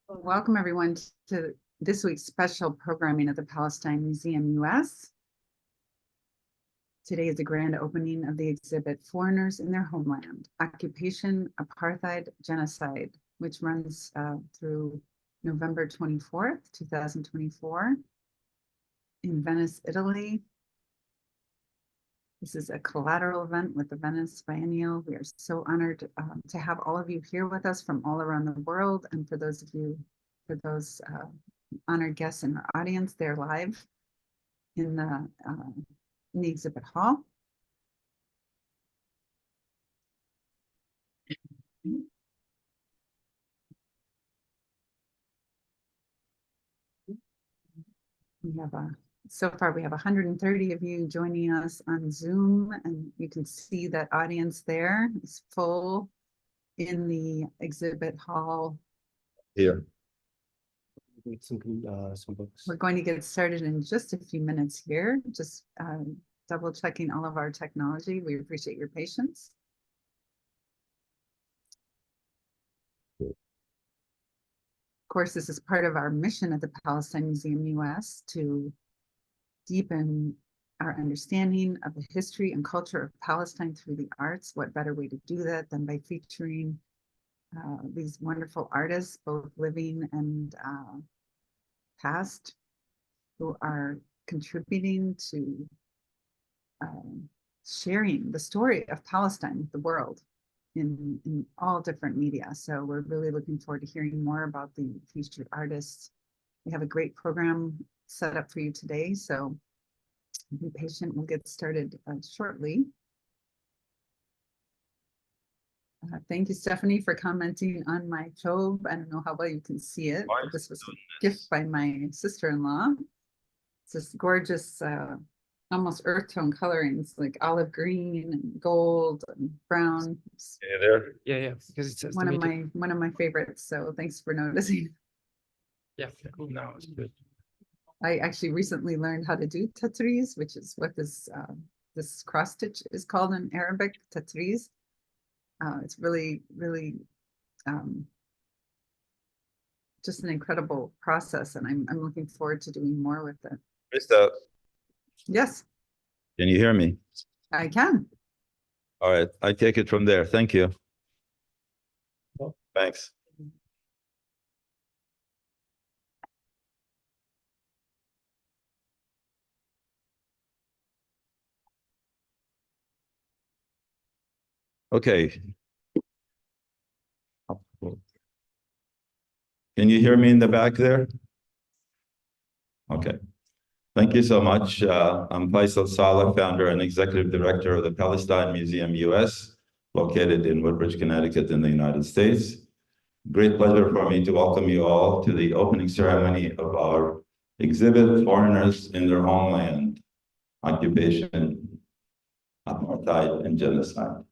Welcome everyone to this week's special programming at the Palestine Museum US. Today is the grand opening of the exhibit Foreigners in Their Homeland, Occupation, Apartheid, Genocide, which runs through November 24th, 2024 in Venice, Italy. This is a collateral event with the Venice Biennial. We are so honored to have all of you here with us from all around the world. And for those honored guests in our audience, they're live in the exhibit hall. So far we have 130 of you joining us on Zoom, and you can see that audience there is full in the exhibit hall. Here. Some books. We're going to get started in just a few minutes here, just double checking all of our technology. We appreciate your patience. Of course, this is part of our mission at the Palestine Museum US to deepen our understanding of the history and culture of Palestine through the arts. What better way to do that than by featuring these wonderful artists, both living and past, who are contributing to sharing the story of Palestine with the world in all different media. So we're really looking forward to hearing more about the featured artists. We have a great program set up for you today, so be patient. We'll get started shortly. Thank you, Stephanie, for commenting on my job. I don't know how well you can see it. This was a gift by my sister-in-law. It's this gorgeous, almost earth tone colorings, like olive green and gold and brown. Yeah, there. Yeah, because it says one of my favorites. So thanks for noticing. Yeah, cool. No, it's good. I actually recently learned how to do tatriz, which is what this cross stitch is called in Arabic, tatriz. It's really, really just an incredible process, and I'm looking forward to doing more with it. Krista, Yes, can you hear me? I can. All right, I take it from there. Thank you. Thanks. Okay. Can you hear me in the back there? Okay. Thank you so much. I'm Faisal Saleh, founder and executive director of the Palestine Museum US, located in Woodbridge, Connecticut in the United States. Great pleasure for me to welcome you all to the opening ceremony of our exhibit, Foreigners in Their Homeland, Occupation, Apartheid, and Genocide.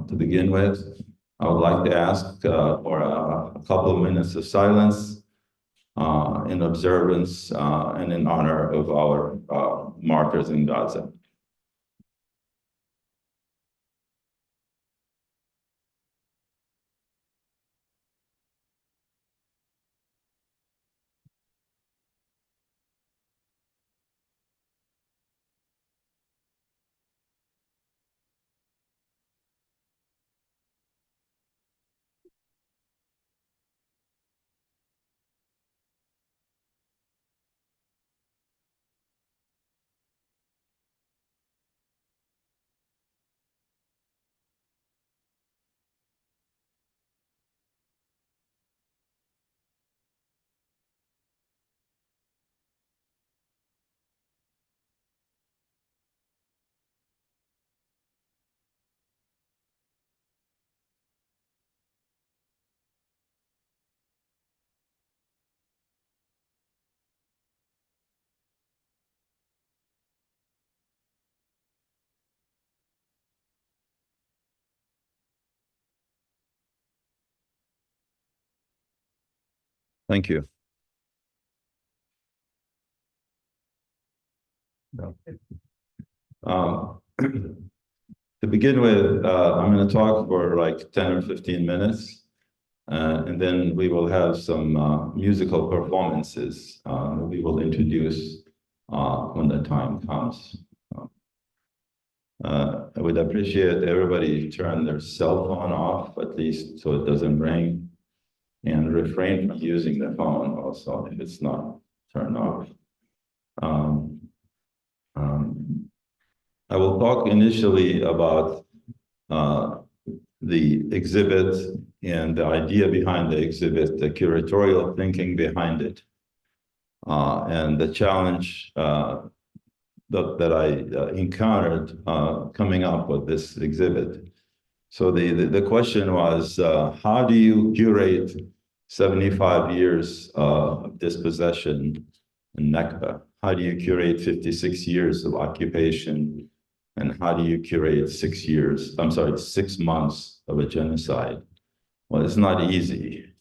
To begin with, I would like to ask for a couple of minutes of silence in observance and in honor of our martyrs in Gaza. Thank you. To begin with, I'm going to talk for like 10 or 15 minutes. And then we will have some musical performances we will introduce when the time comes. I would appreciate everybody turn their cell phone off, at least so it doesn't ring, and refrain from using the phone also if it's not turned off. I will talk initially about the exhibit and the idea behind the exhibit, the curatorial thinking behind it, and the challenge that I encountered coming up with this exhibit. So the question was, how do you curate 75 years of dispossession in Nakba? How do you curate 56 years of occupation? And how do you curate 6 months of a genocide? Well, it's not easy.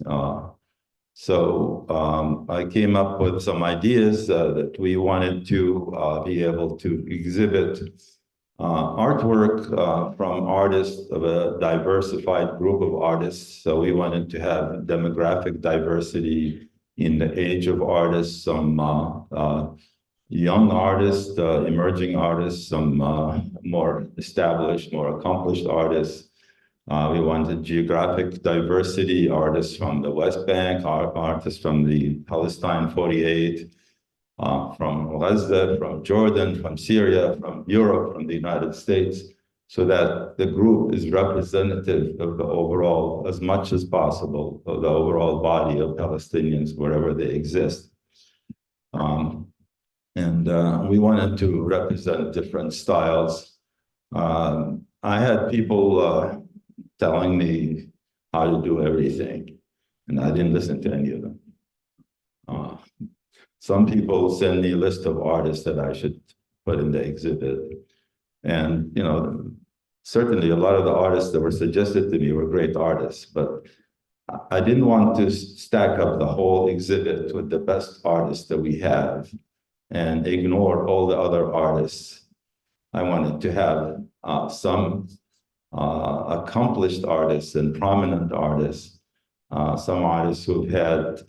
So I came up with some ideas that we wanted to be able to exhibit artwork from artists of a diversified group of artists. So we wanted to have demographic diversity in the age of artists, some young artists, emerging artists, some more established, more accomplished artists. We wanted geographic diversity, artists from the West Bank, artists from the Palestine 48, from Gaza, from Jordan, from Syria, from Europe, from the United States, so that the group is representative of the overall, as much as possible, of the overall body of Palestinians wherever they exist. We wanted to represent different styles. I had people telling me how to do everything, and I didn't listen to any of them. Some people send me a list of artists that I should put in the exhibit. And, you know, certainly a lot of the artists that were suggested to me were great artists, but I didn't want to stack up the whole exhibit with the best artists that we have and ignore all the other artists. I wanted to have some accomplished artists and prominent artists, some artists who've had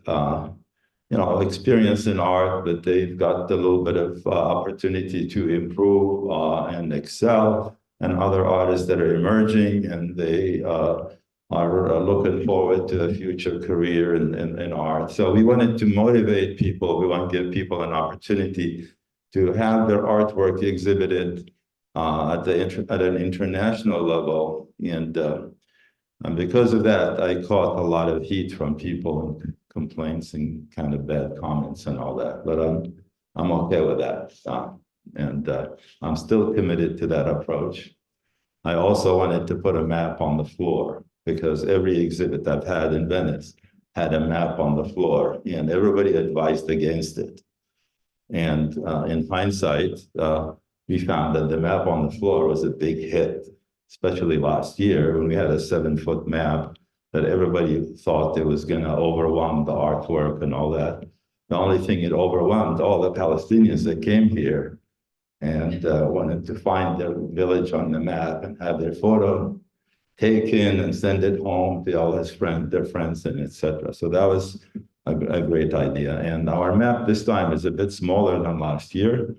experience in art, but they've got a little bit of opportunity to improve and excel, and other artists that are emerging and they are looking forward to a future career in art. So we wanted to motivate people. We want to give people an opportunity to have their artwork exhibited at an international level. And because of that, I caught a lot of heat from people and complaints and kind of bad comments and all that. But I'm okay with that. I'm still committed to that approach. I also wanted to put a map on the floor, because every exhibit I've had in Venice had a map on the floor, and everybody advised against it. And in hindsight, we found that the map on the floor was a big hit, especially last year when we had a 7-foot map that everybody thought it was going to overwhelm the artwork and all that. The only thing it overwhelmed all the Palestinians that came here and wanted to find their village on the map and have their photo taken and send it home to all their friends, and etc. So that was a great idea. And our map this time is a bit smaller than last year,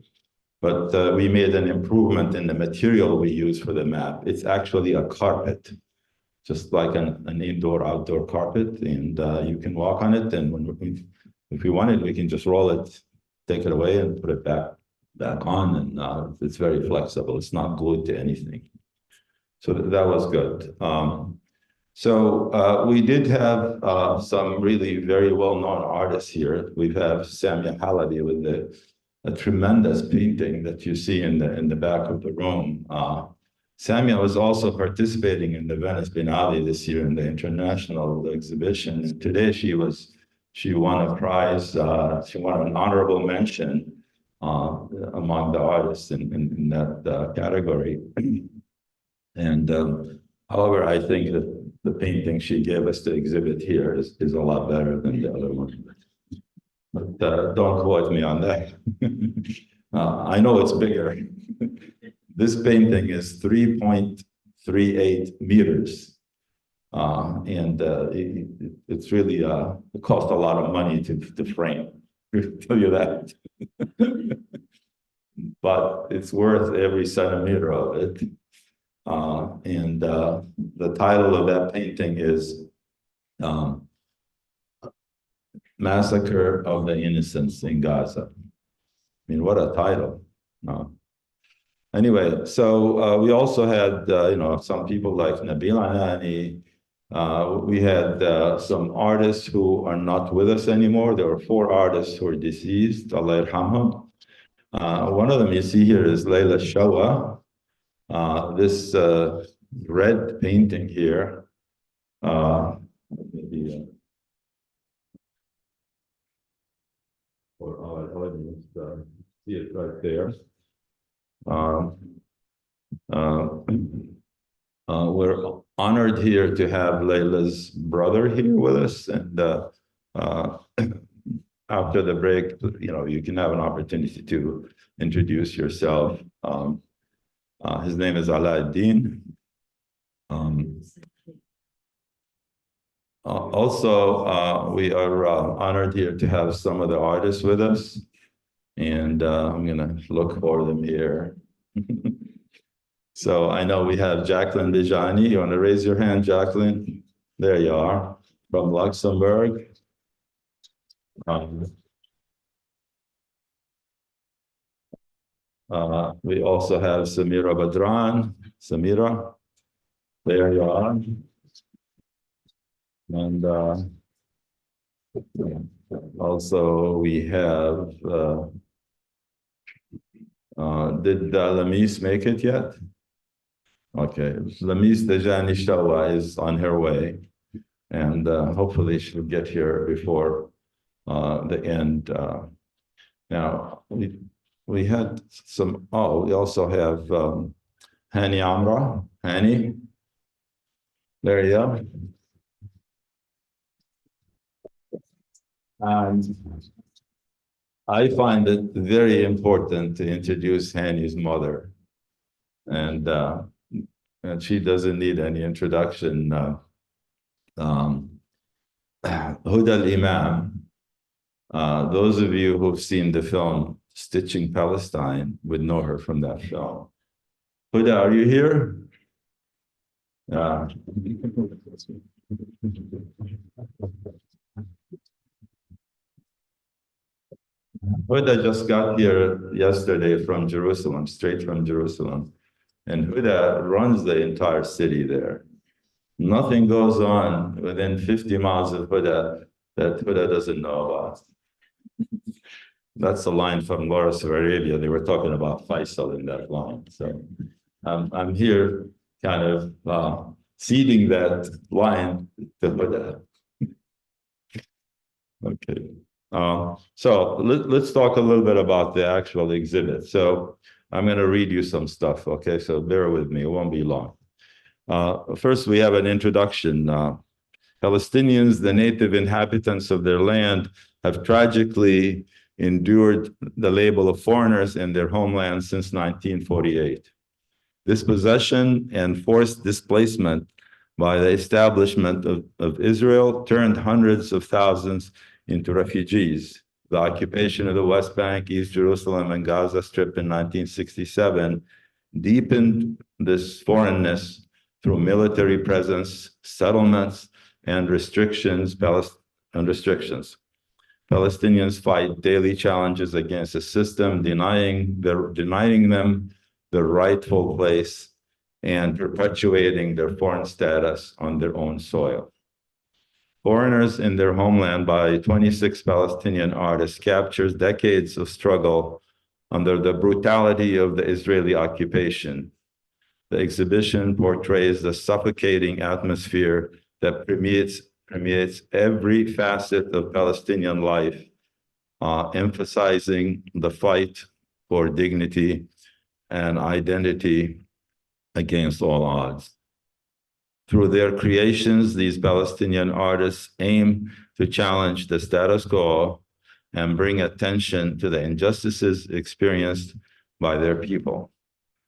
but we made an improvement in the material we use for the map. It's actually a carpet, just like an indoor-outdoor carpet, and you can walk on it. And if we wanted, we can just roll it, take it away, and put it back on. And it's very flexible. It's not glued to anything. So that was good. So we did have some really very well-known artists here. We have Samia Halabi with a tremendous painting that you see in the back of the room. Samia was also participating in the Venice Biennale this year in the international exhibition. And today she won a prize. She won an honorable mention among the artists in that category. And however, I think that the painting she gave us to exhibit here is a lot better than the other one. But don't quote me on that. I know it's bigger. This painting is 3.38 meters. It's really it cost a lot of money to frame. I'll tell you that. But it's worth every centimeter of it. The title of that painting is Massacre of the Innocents in Gaza. I mean, what a title. Anyway, so we also had, some people like Nabila Nani. We had some artists who are not with us anymore. There were 4 artists who are deceased, Allah yarhamhum. One of them you see here is Layla Shawa. This red painting here, maybe, or our audience see it right there. We're honored here to have Layla's brother here with us, and after the break, you can have an opportunity to introduce yourself. His name is Alauddin. Also, we are honored here to have some of the artists with us, and I'm gonna look for them here. So I know we have Jacqueline Bijani. You want to raise your hand, Jacqueline? There you are, from Luxembourg. We also have Samira Badran. Samira, there you are. And also we have, did Lamis make it yet? Okay, Lamis Dejani Shawa is on her way, and hopefully she'll get here before the end. Now, we had some, we also have Hani Amra. Hani, there you go. And I find it very important to introduce Hani's mother. And she doesn't need any introduction. Huda al-Imam. Those of you who've seen the film Stitching Palestine would know her from that film. Huda, are you here? Huda just got here yesterday from Jerusalem, straight from Jerusalem. And Huda runs the entire city there. Nothing goes on within 50 miles of Huda that Huda doesn't know about. That's a line from Lawrence of Arabia. They were talking about Faisal in that line. So I'm here kind of ceding that line to Huda. Okay. So let's talk a little bit about the actual exhibit. So I'm going to read you some stuff. Okay, so bear with me. It won't be long. First, we have an introduction. Palestinians, the native inhabitants of their land, have tragically endured the label of foreigners in their homeland since 1948. Dispossession and forced displacement by the establishment of Israel turned hundreds of thousands into refugees. The occupation of the West Bank, East Jerusalem, and Gaza Strip in 1967 deepened this foreignness through military presence, settlements, and restrictions. Palestinians fight daily challenges against a system denying them their rightful place and perpetuating their foreign status on their own soil. Foreigners in Their Homeland by 26 Palestinian artists captures decades of struggle under the brutality of the Israeli occupation. The exhibition portrays the suffocating atmosphere that permeates every facet of Palestinian life, emphasizing the fight for dignity and identity against all odds. Through their creations, these Palestinian artists aim to challenge the status quo and bring attention to the injustices experienced by their people.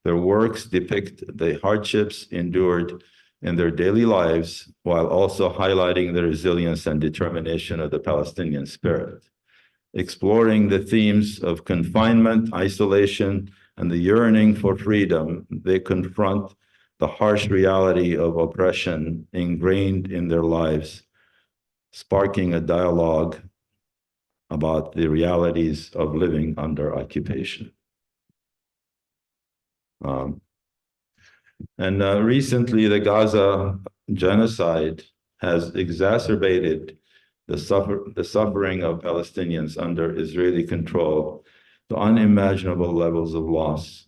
Their works depict the hardships endured in their daily lives, while also highlighting the resilience and determination of the Palestinian spirit. Exploring the themes of confinement, isolation, and the yearning for freedom, they confront the harsh reality of oppression ingrained in their lives, sparking a dialogue about the realities of living under occupation. Recently, the Gaza genocide has exacerbated the suffering of Palestinians under Israeli control to unimaginable levels of loss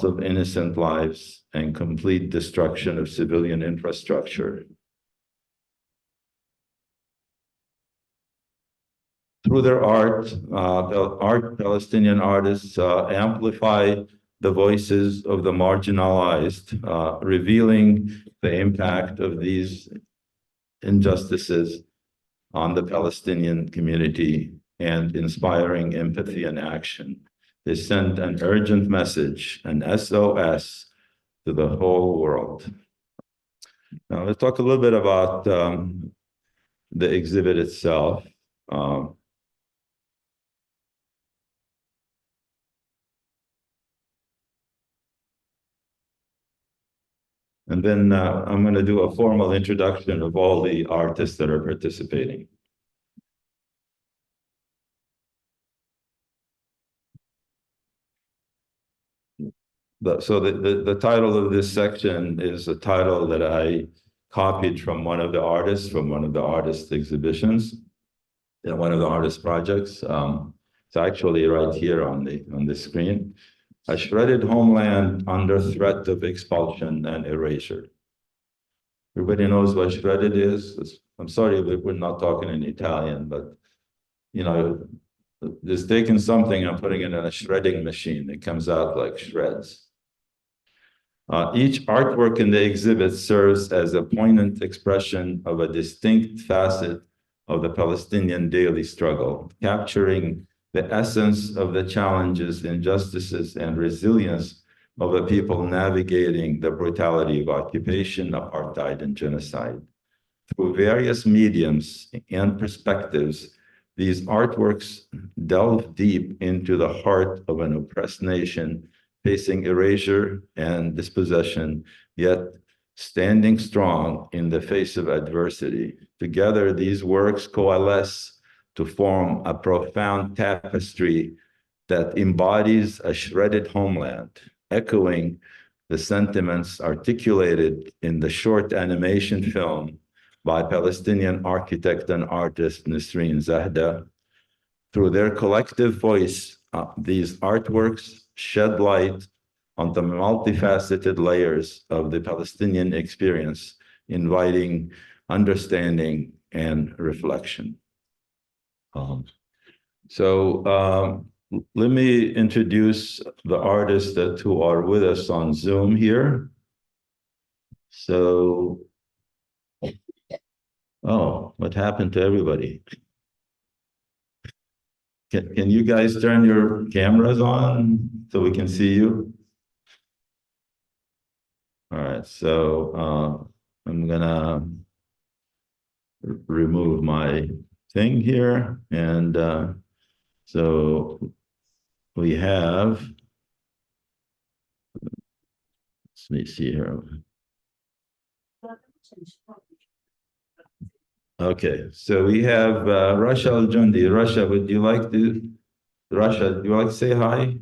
of innocent lives, and complete destruction of civilian infrastructure. Through their art, Palestinian artists amplify the voices of the marginalized, revealing the impact of these injustices on the Palestinian community and inspiring empathy and action. They send an urgent message, an SOS, to the whole world. Now, let's talk a little bit about the exhibit itself. And then I'm going to do a formal introduction of all the artists that are participating. So the title of this section is a title that I copied from one of the artists, from one of the artist exhibitions, in one of the artist projects. It's actually right here on the screen. A shredded homeland under threat of expulsion and erasure. Everybody knows what shredded is. I'm sorry if we're not talking in Italian, but you know, just taking something and putting it in a shredding machine, it comes out like shreds. Each artwork in the exhibit serves as a poignant expression of a distinct facet of the Palestinian daily struggle, capturing the essence of the challenges, injustices, and resilience of the people navigating the brutality of occupation, apartheid, and genocide. Through various mediums and perspectives, these artworks delve deep into the heart of an oppressed nation facing erasure and dispossession, yet standing strong in the face of adversity. Together, these works coalesce to form a profound tapestry that embodies a shredded homeland, echoing the sentiments articulated in the short animation film by Palestinian architect and artist Nisreen Zahda. Through their collective voice, these artworks shed light on the multifaceted layers of the Palestinian experience, inviting understanding and reflection. Let me introduce the artists who are with us on Zoom here. So, oh, what happened to everybody? Can you guys turn your cameras on so we can see you? All right, so I'm gonna remove my thing here. And so we have, let me see here. Okay, so we have Rasha Al-Jundi. Rasha, would you like to say hi?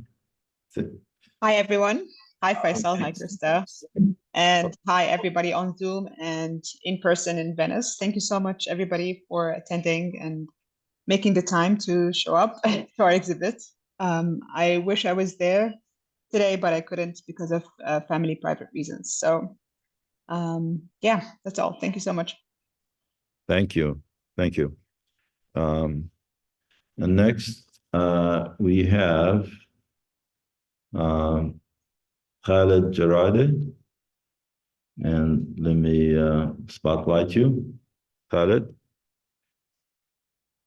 Hi, everyone. Hi, Faisal. Hi, Krista. And hi, everybody on Zoom and in person in Venice. Thank you so much, everybody, for attending and making the time to show up to our exhibit. I wish I was there today, but I couldn't because of family private reasons. So yeah, that's all. Thank you so much. Thank you. Thank you. And next, we have Khaled Jarade. And let me spotlight you, Khaled.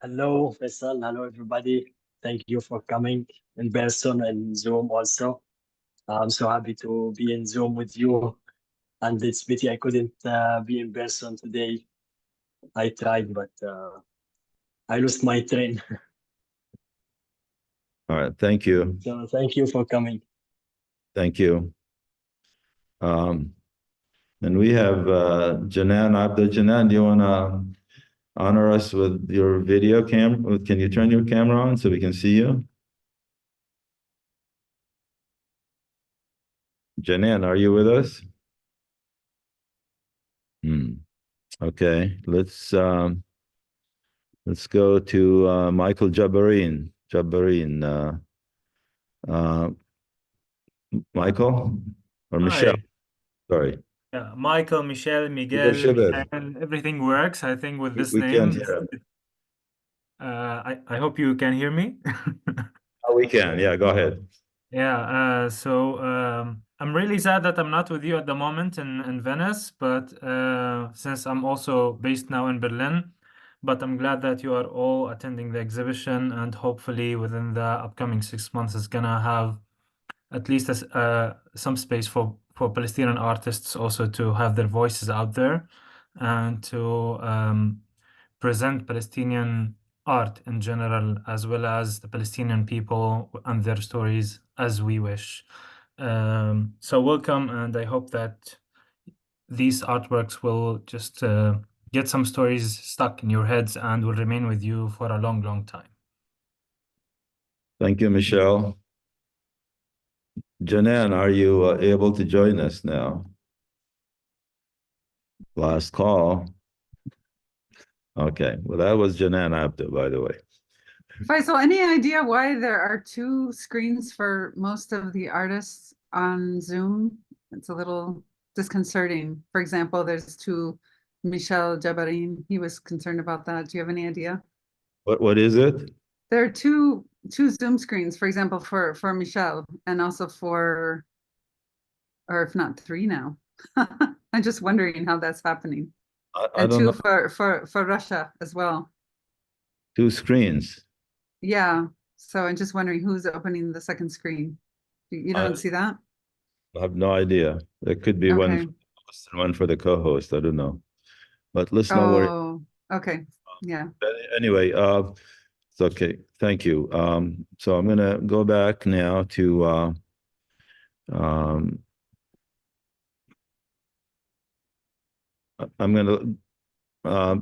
Hello, Faisal. Hello, everybody. Thank you for coming in person and Zoom also. I'm so happy to be in Zoom with you. and it's pity I couldn't be in person today. I tried, but I lost my train. All right, thank you. So thank you for coming. Thank you. And we have Janan Abdul. Janan, do you want to honor us with your video camera? Can you turn your camera on so we can see you? Janan, are you with us? Okay, let's go to Michael Jabarin. Michael or Michelle? Hi. Sorry, Yeah, Michael, Michelle, Miguel, Shiver. Michael, everything works, I think, with this We can't name. hear him. I hope you can hear me. Oh, we can. Yeah, go ahead. Yeah, so I'm really sad that I'm not with you at the moment in Venice, but since I'm also based now in Berlin, but I'm glad that you are all attending the exhibition, and hopefully within the upcoming 6 months is gonna have at least some space for Palestinian artists also to have their voices out there and to present Palestinian art in general, as well as the Palestinian people and their stories as we wish. So welcome, and I hope that these artworks will just get some stories stuck in your heads and will remain with you for a long, long time. Thank you, Michelle. Janan, are you able to join us now? Last call. Okay, well, that was Janan Abdu, by the way. Faisal, any idea why there are two screens for most of the artists on Zoom? It's a little disconcerting. For example, there's two Michel Jabarin. He was concerned about that. Do you have any idea? What is it? There are two Zoom screens, for example, for Michel, and also for, or if not three now. I'm just wondering how that's happening. I And don't two know. for Russia as well. Two screens. Yeah. So I'm just wondering who's opening the second screen. You don't see that? I have no idea. There could be one Okay. for the host and one for the co-host. I don't know. But let's not worry. Oh, okay. Yeah. Anyway, it's okay. Thank you. So I'm gonna go back now to I'm gonna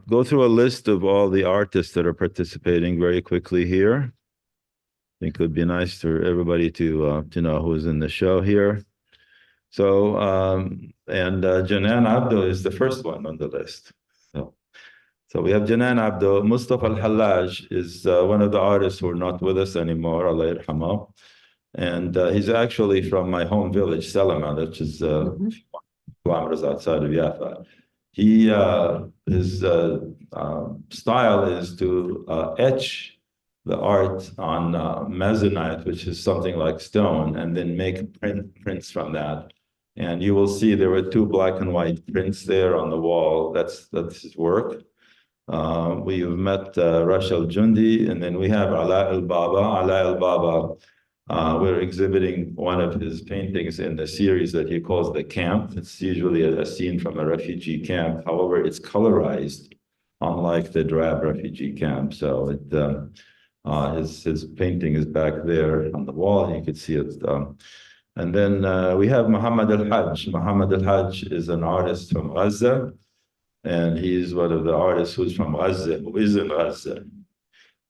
go through a list of all the artists that are participating very quickly here. I think it would be nice for everybody to know who's in the show here. So Janan Abdo is the first one on the list. So we have Janan Abdo. Mustafa Al-Hallaj is one of the artists who are not with us anymore, Allah yarhamah. And he's actually from my home village, Salama, which is kilometers outside of Jaffa. His style is to etch the art on mezzanite, which is something like stone, and then make prints from that. And you will see there were two black and white prints there on the wall. That's his work. We've met Rashal Jundi, and then we have Ala al-Baba. Ala al-Baba, we're exhibiting one of his paintings in the series that he calls The Camp. It's usually a scene from a refugee camp. However, it's colorized, unlike the drab refugee camp. So his painting is back there on the wall. You could see it. And then we have Muhammad Al-Hajj. Muhammad Al-Hajj is an artist from Gaza. And he's one of the artists who's from Gaza, who is in Gaza.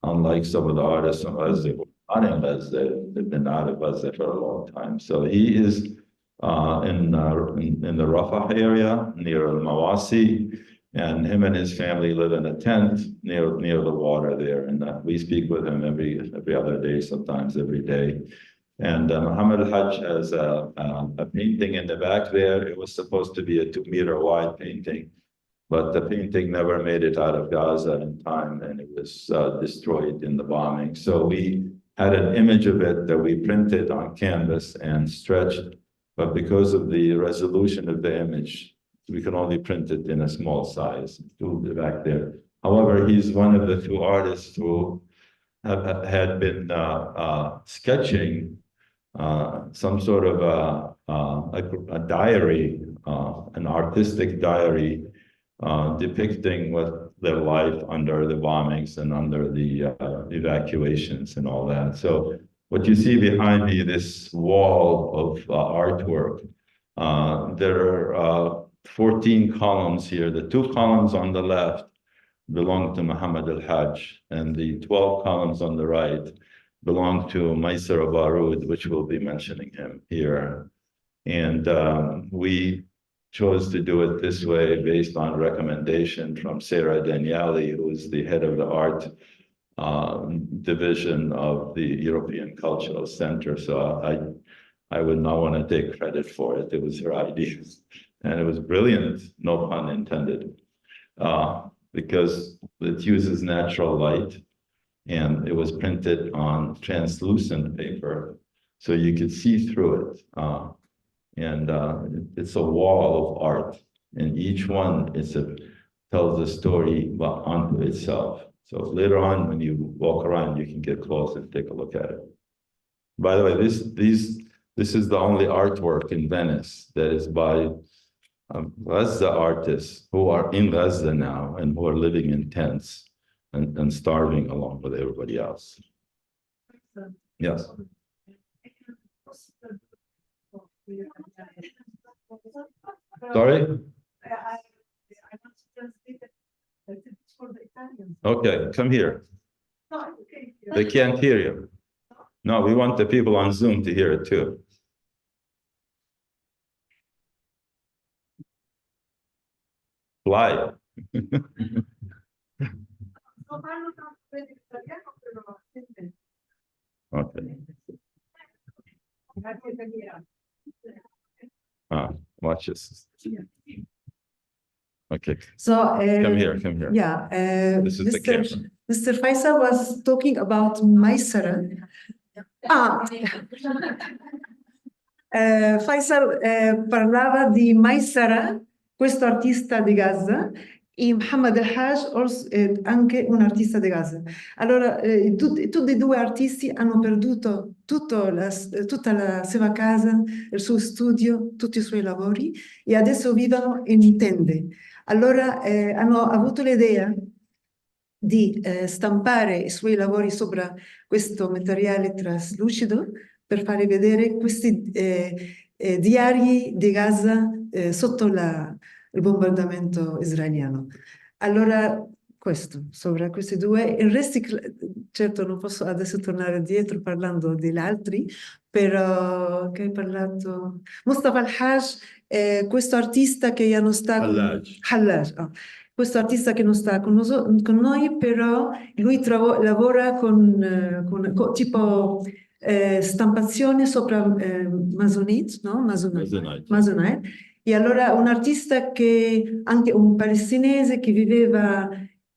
Unlike some of the artists from Gaza who are not in Gaza, they've been out of Gaza for a long time. So he is in the Rafah area near Al-Mawasi, and him and his family live in a tent near the water there. And we speak with him every other day, sometimes every day. And Muhammad Al-Hajj has a painting in the back there. It was supposed to be a 2-meter wide painting, but the painting never made it out of Gaza in time, and it was destroyed in the bombing. So we had an image of it that we printed on canvas and stretched, but because of the resolution of the image, we can only print it in a small size to back there. However, he's one of the two artists who had been sketching some sort of a diary an artistic diary depicting what their life under the bombings and under the evacuations and all that. So what you see behind me, this wall of artwork, there are 14 columns here. The 2 columns on the left belong to Muhammad al-Hajj, and the 12 columns on the right belong to Maysar Barud, which we'll be mentioning him here. And we chose to do it this way based on recommendation from Sarah Daniali, who is the head of the art division of the European Cultural Center. So I would not want to take credit for it. It was her idea. And it was brilliant, no pun intended, because it uses natural light, and it was printed on translucent paper, so you could see through it. It's a wall of art, and each one tells a story unto itself. So later on, when you walk around, you can get close and take a look at it. By the way, this is the only artwork in Venice that is by Gaza artists who are in Gaza now and who are living in tents and starving along with everybody else. Yes. Sorry? Okay, come here. They can't hear you. No, we want the people on Zoom to hear it too. Fly. Okay. Watch this. Okay, So come here, come here. yeah, This is the camera. Mr. Faisal was talking about Maysara. Faisal parlava di Maysara, questo artista di Gaza, e Muhammad al-Hajj è anche un artista di Gaza. Allora, tutti e 2 artisti hanno perduto tutta la sua casa, il suo studio, tutti i suoi lavori, e adesso vivono in tende. Allora hanno avuto l'idea di stampare i suoi lavori sopra questo materiale traslucido per fare vedere questi diari di Gaza sotto il bombardamento israeliano. Allora, questo, sopra questi 2, il resto, certo non posso adesso tornare dietro parlando degli altri, però che hai parlato? Mustafa al-Hajj, questo artista che non sta Hallaj, questo artista che non sta con noi, però lui lavora con tipo stampazione sopra Masonite, no? Masonite. E allora un artista anche un palestinese che viveva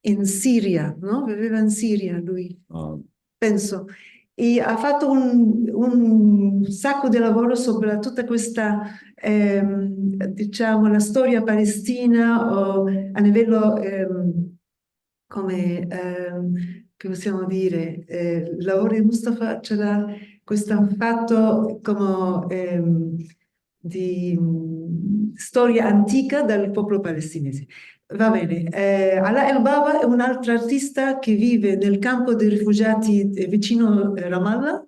in Siria, no? Viveva in Siria lui, penso. E ha fatto un sacco di lavoro sopra tutta questa, diciamo, la storia palestina o a livello, come che possiamo dire, il lavoro di Mustafa c'era questo fatto come di storia antica del popolo palestinese. Va bene, Alaa El-Baba è un altro artista che vive nel campo dei rifugiati vicino Ramallah,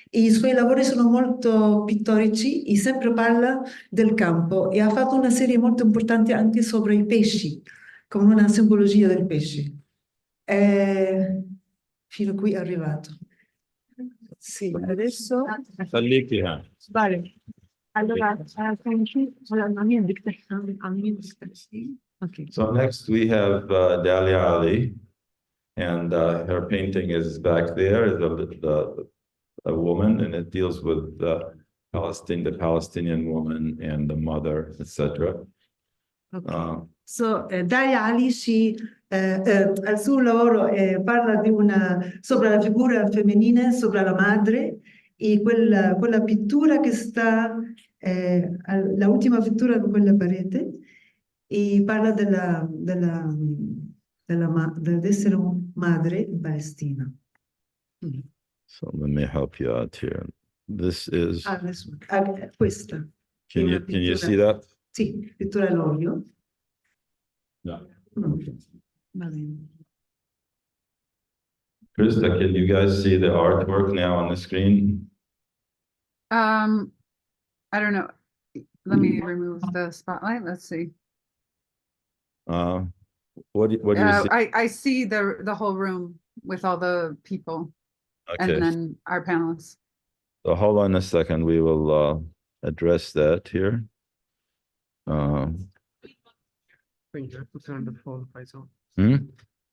e i suoi lavori sono molto pittorici e sempre parla del campo, e ha fatto una serie molto importante anche sopra i pesci, con una simbologia del pesce. Fino a qui è arrivato. Sì, adesso... Vale. Allora, okay. So next we have Dalia Ali, and her painting is back there, a woman, and it deals with the Palestinian woman and the mother, etc. Okay. So Dalia Ali al suo lavoro parla sopra la figura femminile, sopra la madre, e quella pittura che sta, la ultima pittura di quella parete, e parla dell'essere madre in Palestina. So let me help you out here. This is. Questa. Can you see that? Sì, pittura all'olio. Yeah. Va bene. Krista, can you guys see the artwork now on the screen? I don't know. Let me remove the spotlight. Let's see. What do you see? I see the whole room with all the people and Okay, then our panelists. so hold on a second. We will address that here. Wait, you have to turn the phone, Faisal. Hmm?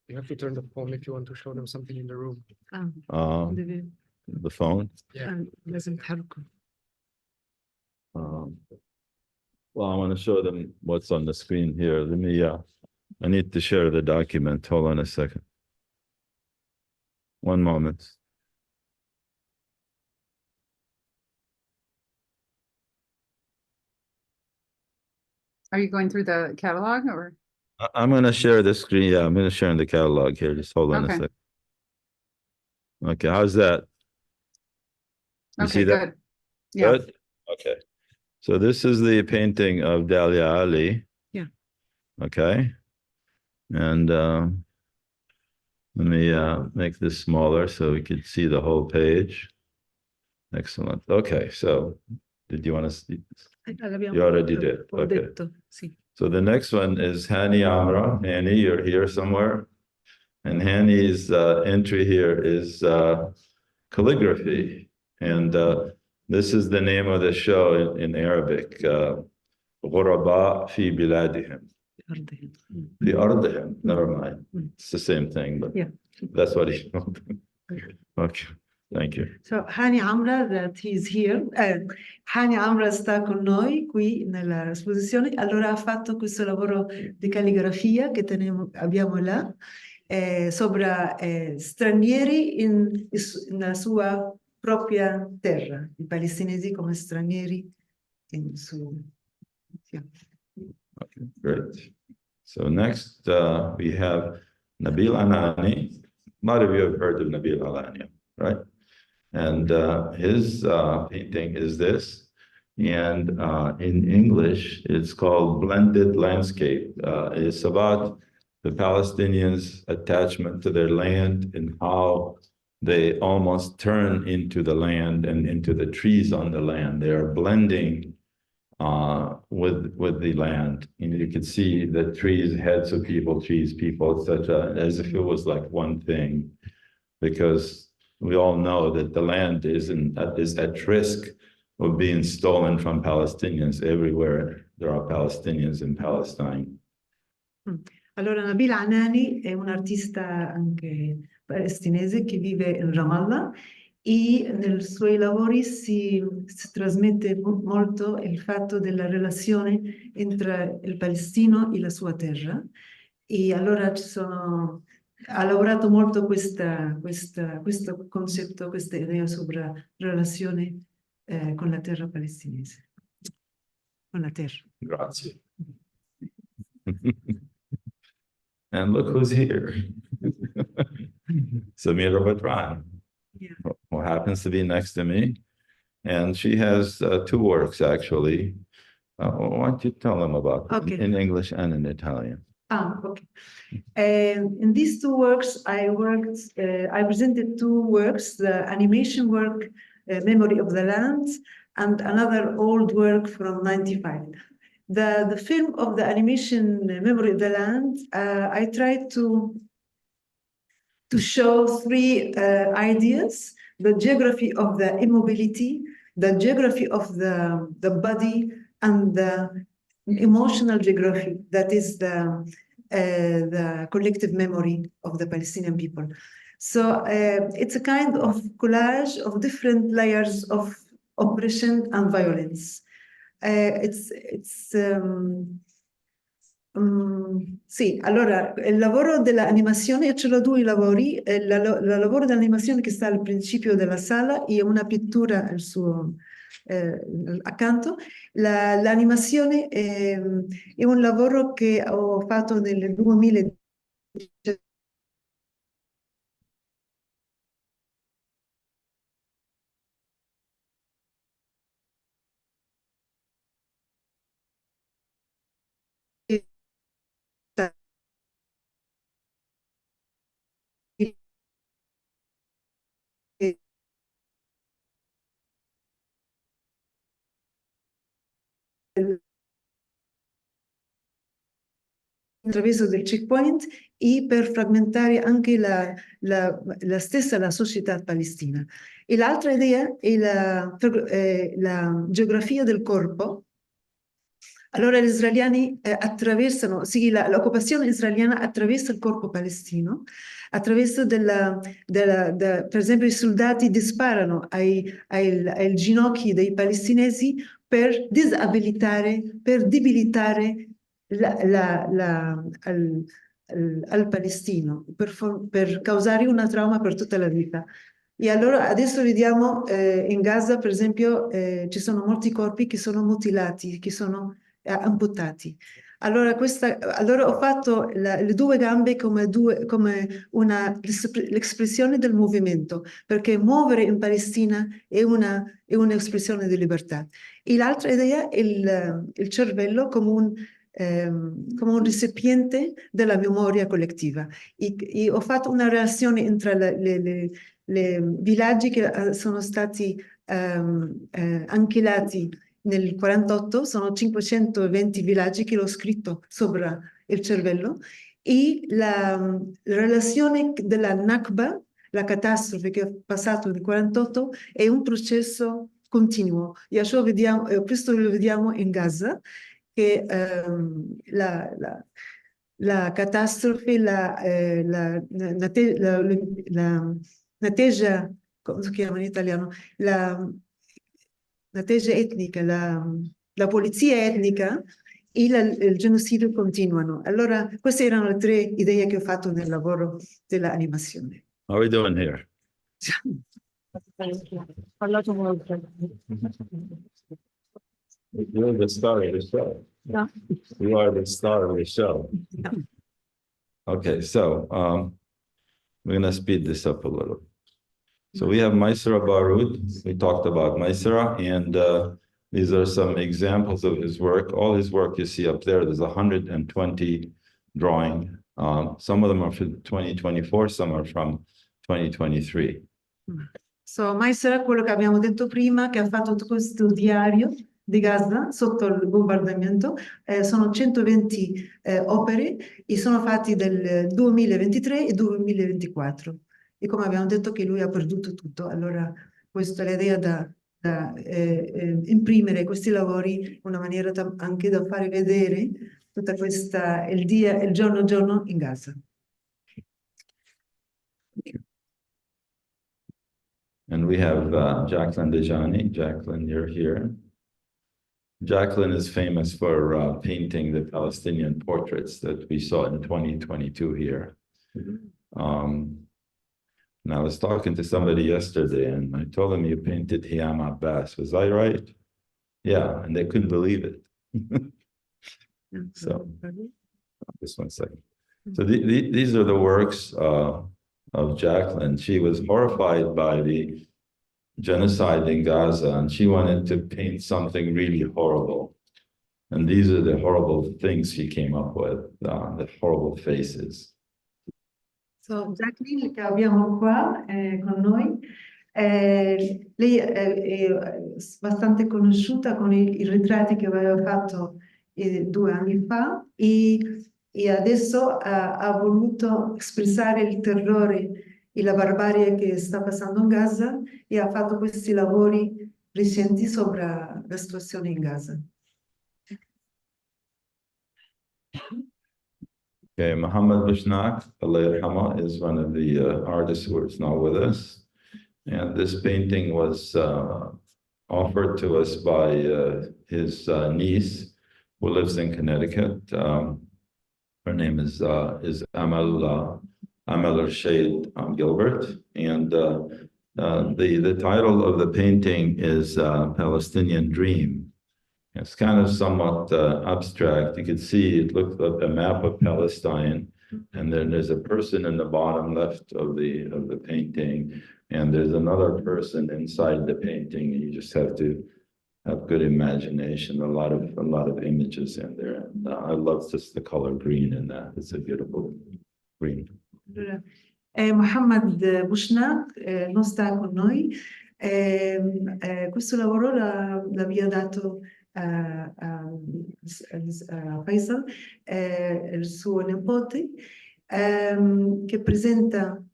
You have to turn the phone if you want to show them something in the room. Deve- The phone. Yeah. لازم تحركه. Well, I want to show them what's on the screen here. Let me, I need to share the document. Hold on a second. One moment. Are you going through the catalog or? I'm going to share the screen. Yeah, I'm going to share in the catalog here. Just hold on a Okay. second. Okay, how's that? You see Okay, that? good. Yeah, Good? Okay. So this is the painting of Dalia Ali. Yeah. Okay. And let me make this smaller so we could see the whole page. Excellent. Okay, so did you want to see? You already did. Ho Okay. detto, sì. So the next one is Hani Amra. Hani, you're here somewhere. And Hani's entry here is calligraphy. And this is the name of the show in Arabic. غرباء في بلادهم. في أرضهم. Never mind. It's the same thing, but Yeah. that's what he wrote. Okay, thank you. So Hani Amra that he's here. Hani Amra sta con noi qui nella esposizione. Allora ha fatto questo lavoro di calligrafia che abbiamo là sopra stranieri nella sua propria terra, i palestinesi come stranieri in su. Yeah. Okay, great. So next we have Nabil Anani. A lot of you have heard of Nabil Anani, right? And his painting is this. And in English, it's called Blended Landscape. It's about the Palestinians' attachment to their land and how they almost turn into the land and into the trees on the land. They are blending with the land. You could see the trees, heads of people, trees, people, etc., as if it was like one thing, because we all know that the land is at risk of being stolen from Palestinians everywhere. There are Palestinians in Palestine. Allora, Nabil Anani è un artista anche palestinese che vive in Ramallah e nei suoi lavori si trasmette molto il fatto della relazione tra il palestino e la sua terra. E allora ha lavorato molto questo concetto, questa idea sopra relazione con la terra palestinese. Con la terra. Grazie. And look who's here. Samira Badran, Yeah. who happens to be next to me. And she has two works, actually. Why don't you tell them about them Okay. in English and in Italian? Okay. In these two works, I presented two works, the animation work, Memory of the Land, and another old work from 95. The film of the animation Memory of the Land, I tried to show three ideas: the geography of the immobility, the geography of the body, and the emotional geography, that is the collective memory of the Palestinian people. So it's a kind of collage of different layers of oppression and violence. Sì, allora il lavoro dell'animazione, ce l'ho due lavori, il lavoro dell'animazione che sta al principio della sala e una pittura al suo accanto. L'animazione è un lavoro che ho fatto nel 2010. attraverso del checkpoint e per frammentare anche la stessa società palestina. E l'altra idea è la geografia del corpo. Allora gli israeliani attraversano, sì, l'occupazione israeliana attraversa il corpo palestino, attraverso per esempio i soldati disparano ai ginocchi dei palestinesi per disabilitare, per debilitare al palestino, per causare una trauma per tutta la vita. E allora adesso vediamo in Gaza, per esempio, ci sono molti corpi che sono mutilati, che sono amputati. Allora, ho fatto le due gambe come l'espressione del movimento, perché muovere in Palestina è un'espressione di libertà. E l'altra idea è il cervello come un recipiente della memoria collettiva. E ho fatto una relazione tra le villaggi che sono stati anchilati nel 48, sono 520 villaggi che l'ho scritto sopra il cervello, e la relazione della Nakba, la catastrofe che è passata nel 48, è un processo continuo. E questo lo vediamo in Gaza, che la catastrofe, la nateja, come si chiama in italiano? La tesi etnica, la polizia etnica e il genocidio continuano. Allora, queste erano le tre idee che ho fatto nel lavoro dell'animazione. How are we doing here? Parlato molto. You're the star of the show. No. You are the star of the show. No. Okay, so we're gonna speed this up a little. So we have Maisara Barud. We talked about Maisara, and these are some examples of his work. All his work you see up there, there's 120 drawing. Some of them are from 2024, some are from 2023. So, Maisara, quello che abbiamo detto prima, che ha fatto questo diario di Gaza sotto il bombardamento, sono 120 opere e sono fatti del 2023 e 2024. E come abbiamo detto che lui ha perduto tutto, allora questa è l'idea da imprimere questi lavori, una maniera anche da fare vedere tutta questa, il giorno a giorno in Gaza. And we have Jacqueline Dejani. Jacqueline, you're here. Jacqueline is famous for painting the Palestinian portraits that we saw in 2022 here. And I was talking to somebody yesterday, and I told them you painted Hiam Abbas. Was I right? Yeah, and they couldn't believe it. So, just one second. So these are the works of Jacqueline. She was horrified by the genocide in Gaza, and she wanted to paint something really horrible. And these are the horrible things she came up with, the horrible faces. So, Jacqueline, che abbiamo qua con noi, lei è abbastanza conosciuta con i ritratti che aveva fatto 2 anni fa e adesso ha voluto espressare il terrore e la barbarie che sta passando in Gaza e ha fatto questi lavori recenti sopra la situazione in Gaza. Okay, Muhammad Bushnak, Allah Yarhamah, is one of the artists who is now with us. And this painting was offered to us by his niece, who lives in Connecticut. Her name is Amal Al-Shade Gilbert. And the title of the painting is Palestinian Dream. It's kind of somewhat abstract. You can see it looks like a map of Palestine, and then there's a person in the bottom left of the painting, and there's another person inside the painting. You just have to have good imagination. A lot of images in there. And I love just the color green in that. It's a beautiful green. Muhammad Bushnak non sta con noi. Questo lavoro l'aveva dato Faisal, il suo nipote, che presenta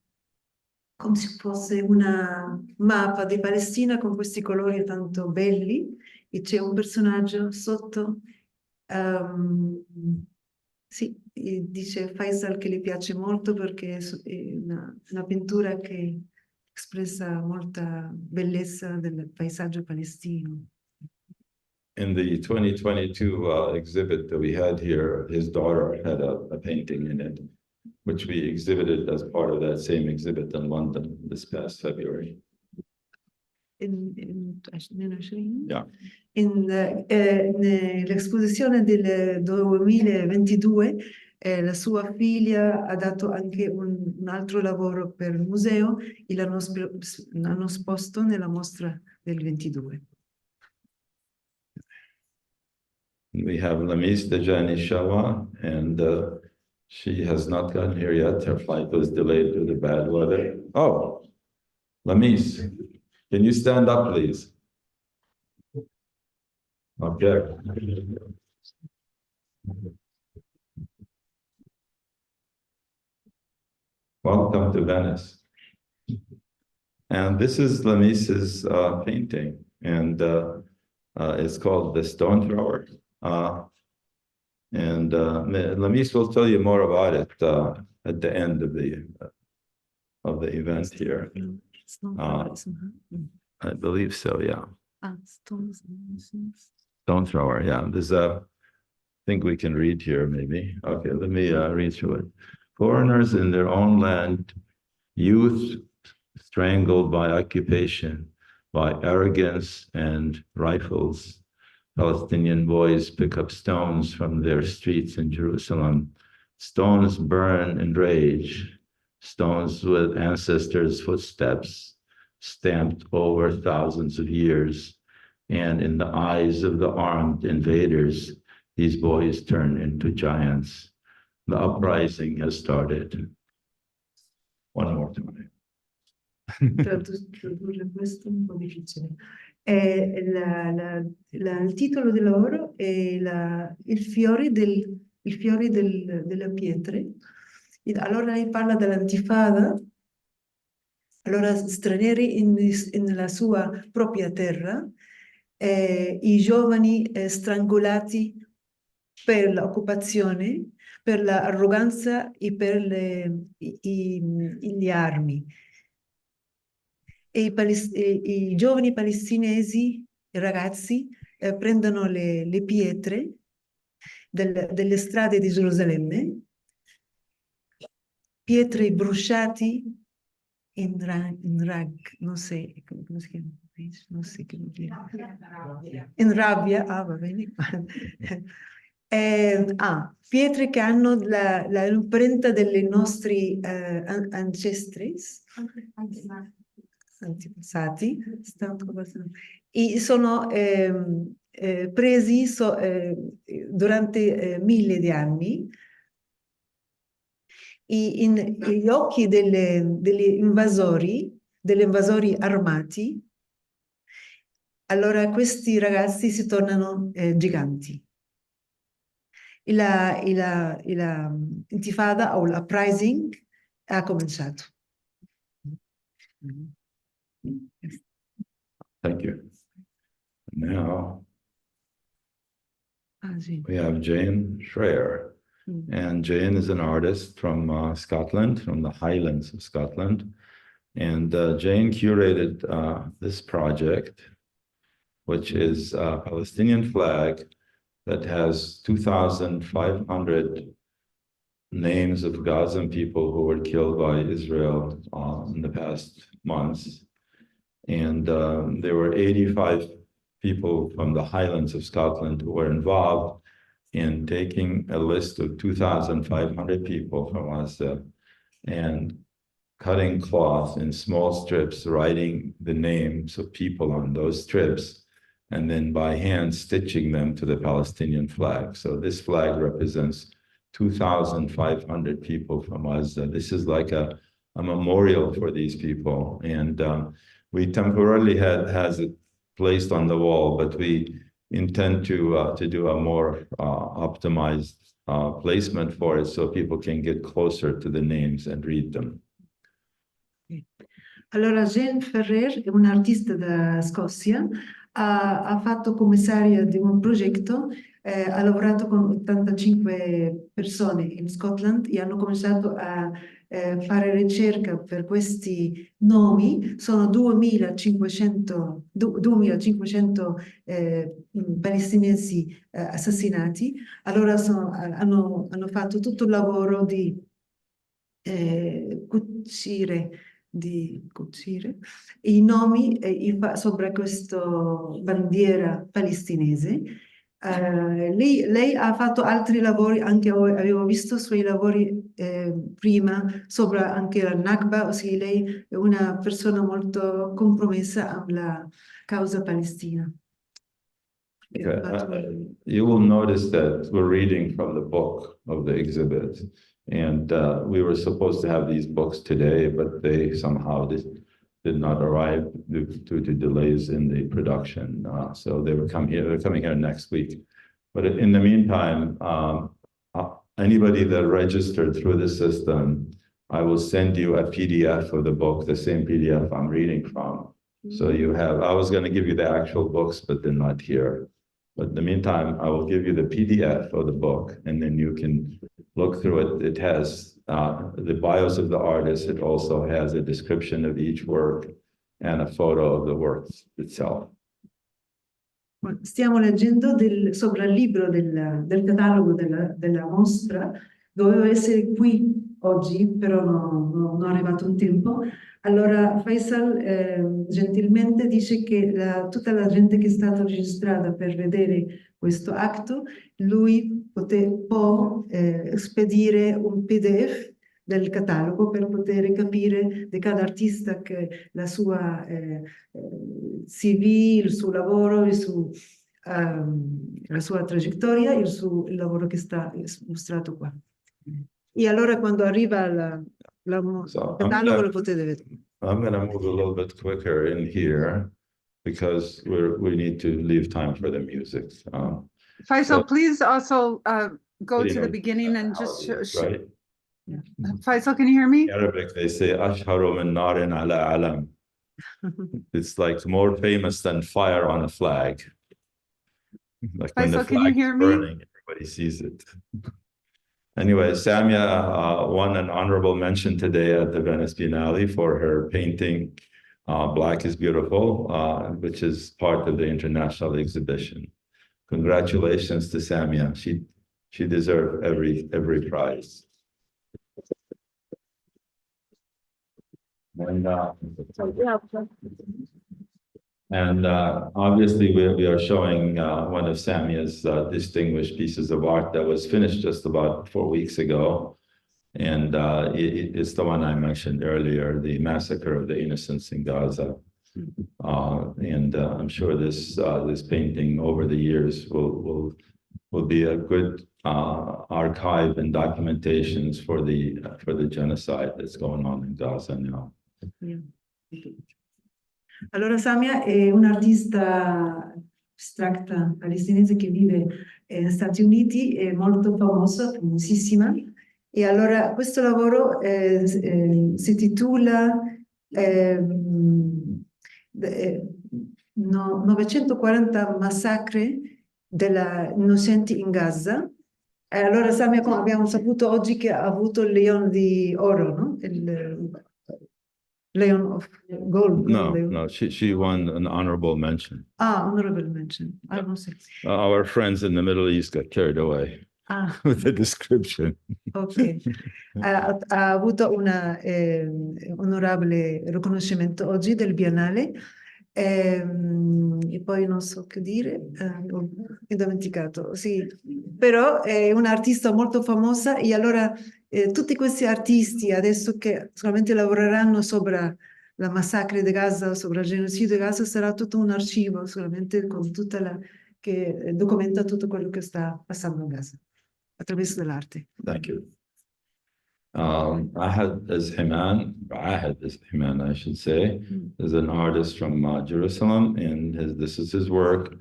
come se fosse una mappa di Palestina con questi colori tanto belli e c'è un personaggio sotto. Sì, e dice Faisal che le piace molto perché è una pittura che espressa molta bellezza del paesaggio palestino. In the 2022 exhibit that we had here, his daughter had a painting in it, which we exhibited as part of that same exhibit in London this past February. In 2020? Yeah. Nell'esposizione del 2022 la sua figlia ha dato anche un altro lavoro per il museo e l'hanno esposto nella mostra del 22. We have Lamis Dejani Shawa, and she has not gotten here yet. Her flight was delayed due to bad weather. Oh, Lamis, can you stand up, please? Okay. Welcome to Venice. And this is Lamis's painting, and it's called The Stone Thrower. Lamis will tell you more about it at the end of the event here. I believe so, yeah. Stone Thrower, yeah. There's I think we can read here, maybe. Okay, let me read through it. Foreigners in their own land, youth strangled by occupation, by arrogance and rifles. Palestinian boys pick up stones from their streets in Jerusalem. Stones burn in rage, stones with ancestors' footsteps, stamped over thousands of years. And in the eyes of the armed invaders, these boys turn into giants. The uprising has started. One more time. Tradurre questo è un po' difficile. Il titolo del lavoro è il fiore delle pietre. Allora lei parla dell'antifada, allora stranieri nella sua propria terra, i giovani strangolati per l'occupazione, per l'arroganza e per le armi. E i giovani palestinesi, i ragazzi, prendono le pietre delle strade di Gerusalemme, pietre bruciate in rag, non so come si chiama, non so come dire. In rabbia, va bene. Pietre che hanno l'imprenta delle nostri ancestri, antepassati, e sono presi durante mille di anni. Gli occhi degli invasori armati, allora questi ragazzi si tornano giganti. La intifada o l'uprising ha cominciato. Thank you. Now we have Jane Schreier. And Jane is an artist from Scotland, from the Highlands of Scotland. And Jane curated this project, which is a Palestinian flag that has 2,500 names of Gazan people who were killed by Israel in the past months. And there were 85 people from the Highlands of Scotland who were involved in taking a list of 2,500 people from Gaza and cutting cloth in small strips, writing the names of people on those strips, and then by hand stitching them to the Palestinian flag. So this flag represents 2,500 people from Gaza. This is like a memorial for these people. And we temporarily has it placed on the wall, but we intend to do a more optimized placement for it so people can get closer to the names and read them. Allora, Jane Ferrer è un'artista da Scozia, ha fatto commissaria di un progetto, ha lavorato con 85 persone in Scotland e hanno cominciato a fare ricerca per questi nomi. Sono 2500 palestinesi assassinati. Allora hanno fatto tutto il lavoro di cucire i nomi sopra questa bandiera palestinese. Lei ha fatto altri lavori, anche avevo visto suoi lavori prima, sopra anche la Nakba, ossia lei è una persona molto compromessa alla causa palestina. Okay. You will notice that we're reading from the book of the exhibit. And we were supposed to have these books today, but they somehow did not arrive due to delays in the production. So they're coming here next week. But in the meantime, anybody that registered through the system, I will send you a PDF of the book, the same PDF I'm reading from. So you have, I was going to give you the actual books, but they're not here. But in the meantime, I will give you the PDF of the book, and then you can look through it. It has the bios of the artists. It also has a description of each work and a photo of the work itself. Stiamo leggendo sopra il libro del catalogo della mostra. Dovevo essere qui oggi, però non è arrivato in tempo. Allora Faisal gentilmente dice che tutta la gente che è stata registrata per vedere questo atto, lui può spedire un PDF del catalogo per poter capire di cada artista che la sua CV, il suo lavoro, la sua traiettoria, il lavoro che sta mostrato qua. E allora quando arriva il catalogo lo potete vedere. I'm going to move a little bit quicker in here because we need to leave time for the music. Faisal, so- please also go Pretty to the much beginning and just right? Faisal, can you hear me? Arabic, they say, "Ashharu min narin ala alam." It's like more famous than fire on a flag. Like when the Faisal, can you flag hear is me? burning, everybody sees it. Anyway, Samia won an honorable mention today at the Venice Biennale for her painting, Black is Beautiful, which is part of the international exhibition. Congratulations to Samia. She deserved every prize. And obviously, we are showing one of Samia's distinguished pieces of art that was finished just about 4 weeks ago. And it's the one I mentioned earlier, the massacre of the innocents in Gaza. And I'm sure this painting over the years will be a good archive and documentations for the genocide that's going on in Gaza now. Allora Samia è un'artista astratta palestinese che vive negli Stati Uniti, è molto famosa, famosissima. E allora questo lavoro si titola 940 massacri degli innocenti in Gaza. E allora Samia, come abbiamo saputo oggi, che ha avuto il Leone di Oro, no? Il Leon of Gold. No, she won an honorable mention. Honorable mention. I don't say. Our friends in the Middle East got carried away with the description. Ok. Ha avuto un onorabile riconoscimento oggi del Biennale. E poi non so che dire, ho dimenticato, sì, però è un'artista molto famosa e allora tutti questi artisti adesso che solamente lavoreranno sopra la massacre di Gaza, sopra il genocidio di Gaza, sarà tutto un archivo solamente con che documenta tutto quello che sta passando a Gaza attraverso l'arte. Thank you. Ahad Himan, I should say, is an artist from Jerusalem, and this is his work.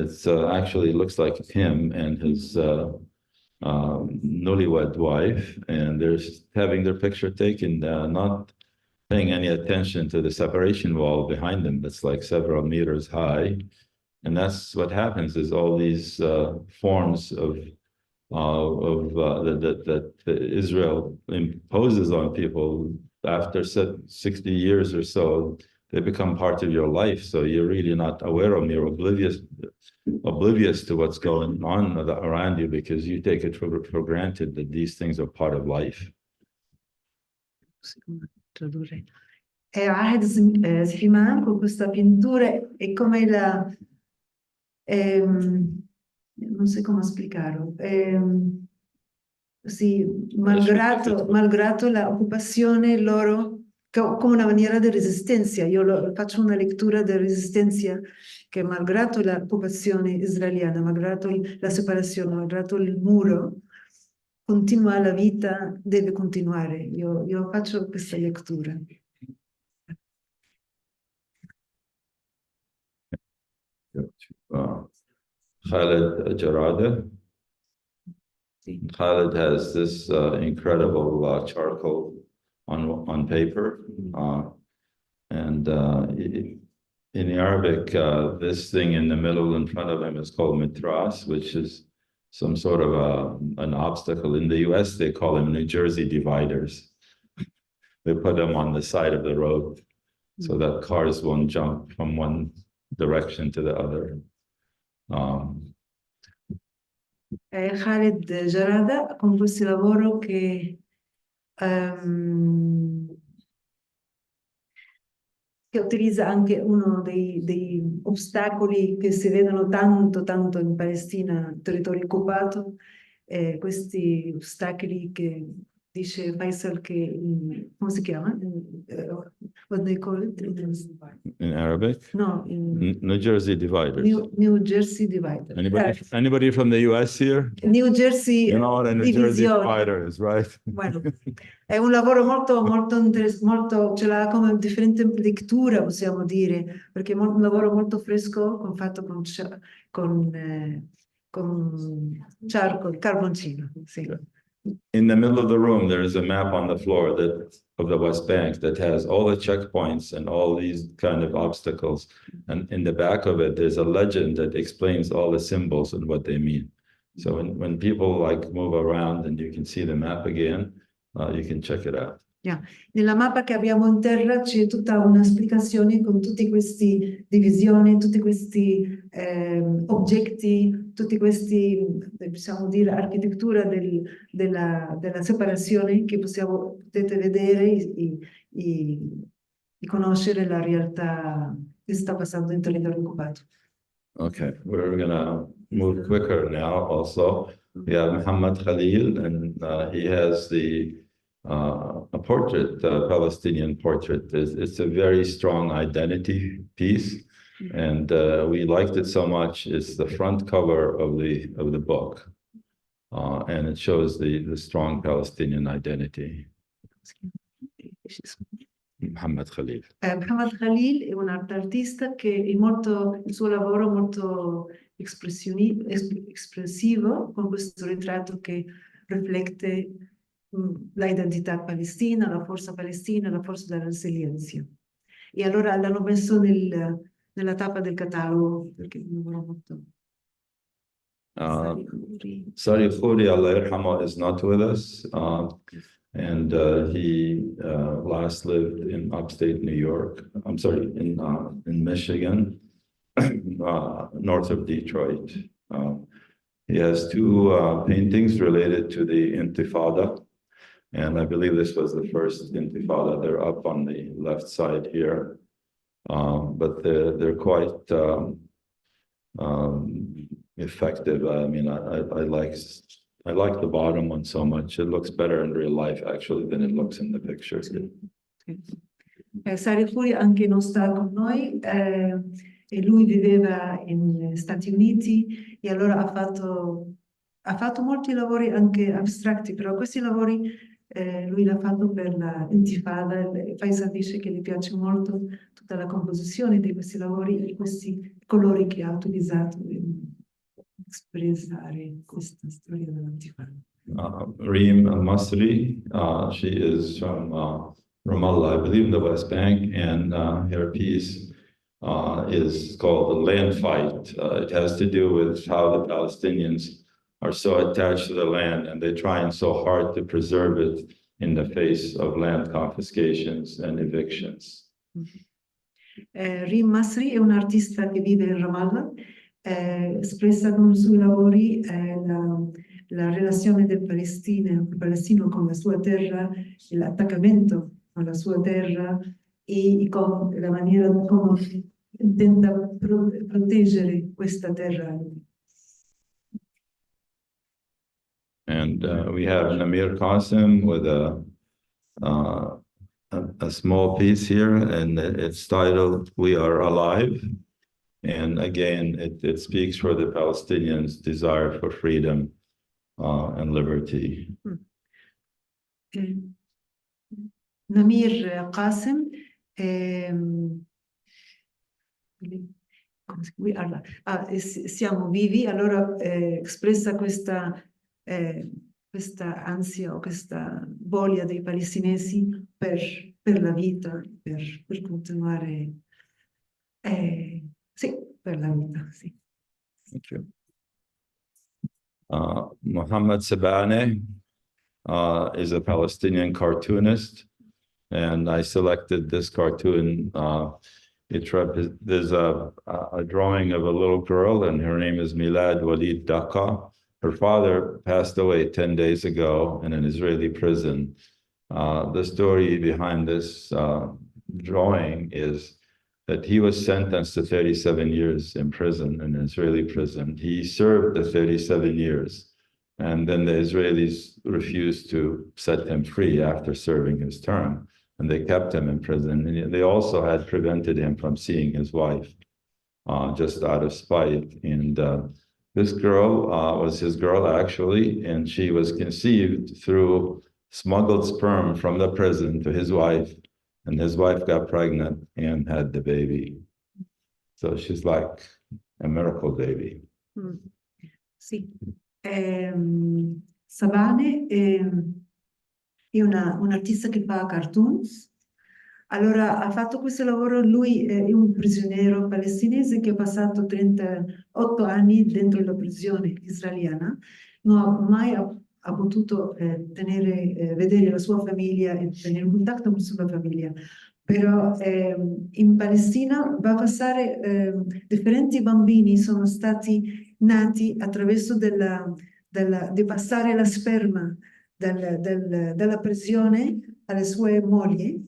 It's actually looks like him and his newlywed wife, and they're having their picture taken, not paying any attention to the separation wall behind them that's like several meters high. And that's what happens is all these forms of that Israel imposes on people after 60 years or so, they become part of your life. So you're really not aware of them. You're oblivious to what's going on around you because you take it for granted that these things are part of life. Tradurre. Ahed Sliman con questa pittura è come la non so come spiegarlo. Sì, malgrado l'occupazione loro, come una maniera di resistenza. Io faccio una lettura di resistenza che malgrado l'occupazione israeliana, malgrado la separazione, malgrado il muro, continua la vita, deve continuare. Io faccio questa lettura. Khaled Jarada. Khaled has this incredible charcoal on paper, and in Arabic, this thing in the middle in front of him is called mitras, which is some sort of an obstacle. In the US, they call them New Jersey dividers. They put them on the side of the road so that cars won't jump from one direction to the other. Khaled Jarada con questo lavoro che utilizza anche uno dei ostacoli che si vedono tanto in Palestina, territorio occupato, questi ostacoli che dice Faisal che, come si chiama? What they call it? In Arabic? No, New Jersey dividers. New Jersey divider. Anybody from the US here? New Jersey You know what a New Jersey divider is, right? Bueno, è un lavoro molto interessante, ce l'ha come differente lettura, possiamo dire, perché è un lavoro molto fresco, fatto con charcoal, carboncino. Sì. In the middle of the room, there is a map on the floor of the West Bank that has all the checkpoints and all these kind of obstacles. And in the back of it, there's a legend that explains all the symbols and what they mean. So when people like move around and you can see the map again, you can check it out. Yeah. Nella mappa che abbiamo in terra c'è tutta una spiegazione con tutti questi divisioni, tutti questi oggetti, tutti questi, possiamo dire, architettura della separazione che potete vedere e conoscere la realtà che sta passando in territorio occupato. Okay, we're gonna move quicker now also. We have Muhammad Khalil, and he has a portrait, Palestinian portrait. It's a very strong identity piece, and we liked it so much. It's the front cover of the book, and it shows the strong Palestinian identity. Muhammad Khalil. Muhammad Khalil è un artista che è il suo lavoro molto espressivo, con questo ritratto che riflette l'identità palestina, la forza della resilienza. E allora l'hanno messo nella tappa del catalogo, perché è un lavoro molto... Sari Khoury, Allah yarhamah, is not with us. And he last lived in upstate New York. I'm sorry, in Michigan, north of Detroit. He has two paintings related to the Intifada, and I believe this was the first Intifada. They're up on the left side here, but they're quite effective. I mean, I like the bottom one so much. It looks better in real life, actually, than it looks in the pictures. Sari Khoury anche non sta con noi, e lui viveva in Stati Uniti e allora ha fatto molti lavori anche astratti, però questi lavori lui l'ha fatto per la Intifada. Faisal dice che gli piace molto tutta la composizione di questi lavori e questi colori che ha utilizzato per espressare questa storia dell'antiquità. Reem al-Masri, she is from Ramallah, I believe in the West Bank, and her piece is called The Land Fight. It has to do with how the Palestinians are so attached to the land and they're trying so hard to preserve it in the face of land confiscations and evictions. Reem Masri è un'artista che vive in Ramallah, espressa con i suoi lavori la relazione del palestino con la sua terra, l'attaccamento alla sua terra e con la maniera come intenta proteggere questa terra. And we have Namir Qasim with a small piece here, and it's titled "We Are Alive." And again, it speaks for the Palestinians' desire for freedom and liberty. Namir Qasim, siamo vivi, allora espressa questa ansia o questa voglia dei palestinesi per la vita, per continuare, sì, per la vita, sì. Thank you. Muhammad Sabane is a Palestinian cartoonist, and I selected this cartoon. There's a drawing of a little girl, and her name is Milad Walid Daqqa. Her father passed away 10 days ago in an Israeli prison. The story behind this drawing is that he was sentenced to 37 years in prison, in an Israeli prison. He served the 37 years, and then the Israelis refused to set him free after serving his term, and they kept him in prison. And they also had prevented him from seeing his wife, just out of spite. And this girl was his girl, actually, and she was conceived through smuggled sperm from the prison to his wife, and his wife got pregnant and had the baby. So she's like a miracle baby. Sì. Sabane è un artista che fa cartoons. Allora ha fatto questo lavoro, lui è un prigioniero palestinese che ha passato 38 anni dentro la prigione israeliana, non ha mai ha potuto vedere la sua famiglia e tenere un contatto con la sua famiglia. Però in Palestina va a passare, differenti bambini sono stati nati attraverso di passare la sperma dalla prigione alle sue mogli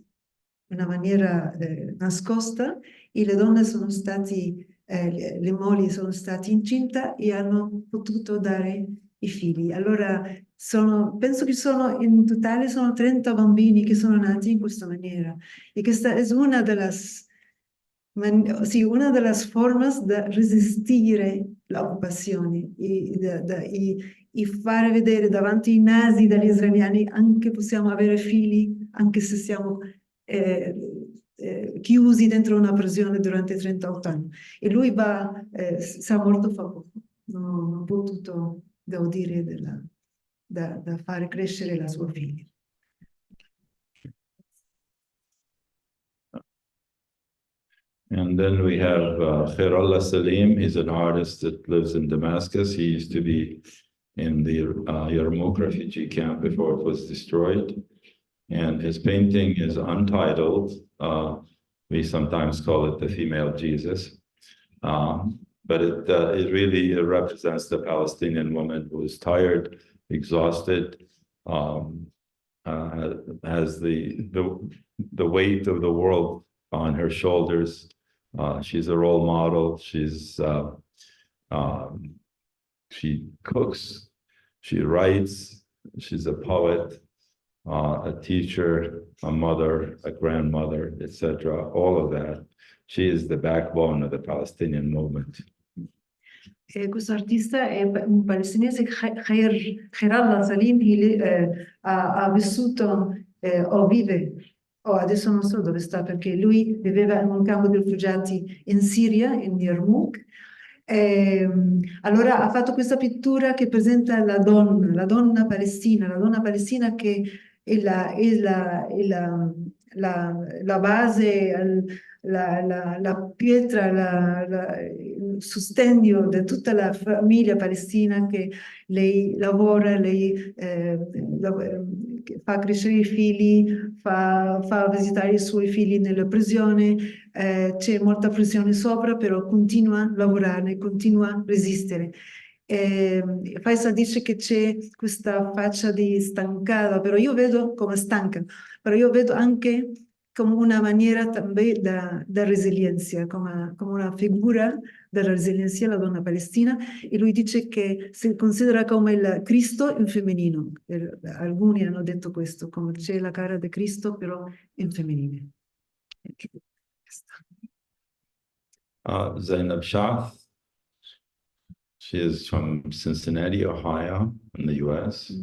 in una maniera nascosta, e le donne sono stati, le mogli sono state incinta e hanno potuto dare i figli. Allora penso che in totale sono 30 bambini che sono nati in questa maniera, e questa è una delle formas di resistere l'occupazione e fare vedere davanti ai nazi dagli israeliani anche possiamo avere figli, anche se siamo chiusi dentro una prigione durante 38 anni. E lui sa molto fa poco, non ha potuto gaudire da fare crescere la sua figlia. And then we have Khairullah Salim. He's an artist that lives in Damascus. He used to be in the Yarmouk refugee camp before it was destroyed. And his painting is untitled. We sometimes call it the female Jesus. But it really represents the Palestinian woman who is tired, exhausted, has the weight of the world on her shoulders. She's a role model. She cooks, she writes, she's a poet, a teacher, a mother, a grandmother, etc. All of that. She is the backbone of the Palestinian movement. Questo artista è un palestinese, Khairullah Salim, ha vissuto o vive Oh, adesso non so dove sta perché lui viveva in un campo di rifugiati in Siria, in Yarmouk. Allora ha fatto questa pittura che presenta la donna palestina che è la base, la pietra, il sostegno di tutta la famiglia palestina che lei lavora, che fa crescere i figli, fa visitare i suoi figli nella prigione, c'è molta pressione sopra, però continua a lavorare, continua a resistere. Faisal dice che c'è questa faccia di stancata, però io vedo come stanca, però io vedo anche come una maniera también da resilienza, come una figura della resilienza la donna palestina, e lui dice che si considera come il Cristo in femminile. Alcuni hanno detto questo, come c'è la cara di Cristo, però in femminile. Zainab Shah, she is from Cincinnati, Ohio, in the US.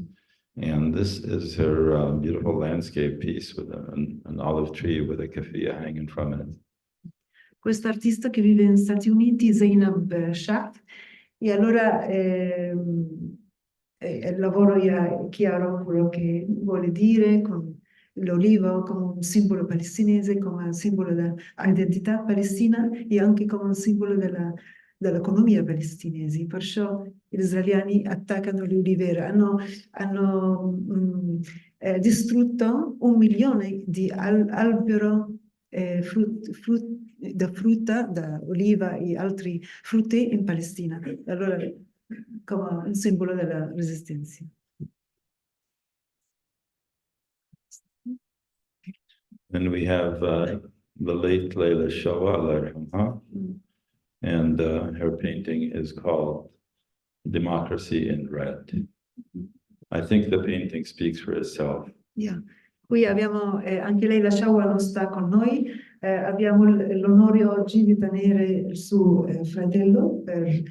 And this is her beautiful landscape piece with an olive tree with a keffiyeh hanging from it. Questo artista che vive negli Stati Uniti, Zainab Shah, e allora il lavoro è chiaro quello che vuole dire con l'olivo come un simbolo palestinese, come un simbolo dell'identità palestina e anche come un simbolo dell'economia palestinese. Perciò gli israeliani attaccano le olivere, hanno distrutto 1 milione di alberi da frutta, da oliva e altri frutti in Palestina. Allora, come un simbolo della resistenza. And we have the late Leila Shoa, Allah yarhamha, and her painting is called Democracy in Red. I think the painting speaks for itself. Yeah. Qui abbiamo, anche lei, la Shawa non sta con noi, abbiamo l'onore oggi di tenere il suo fratello per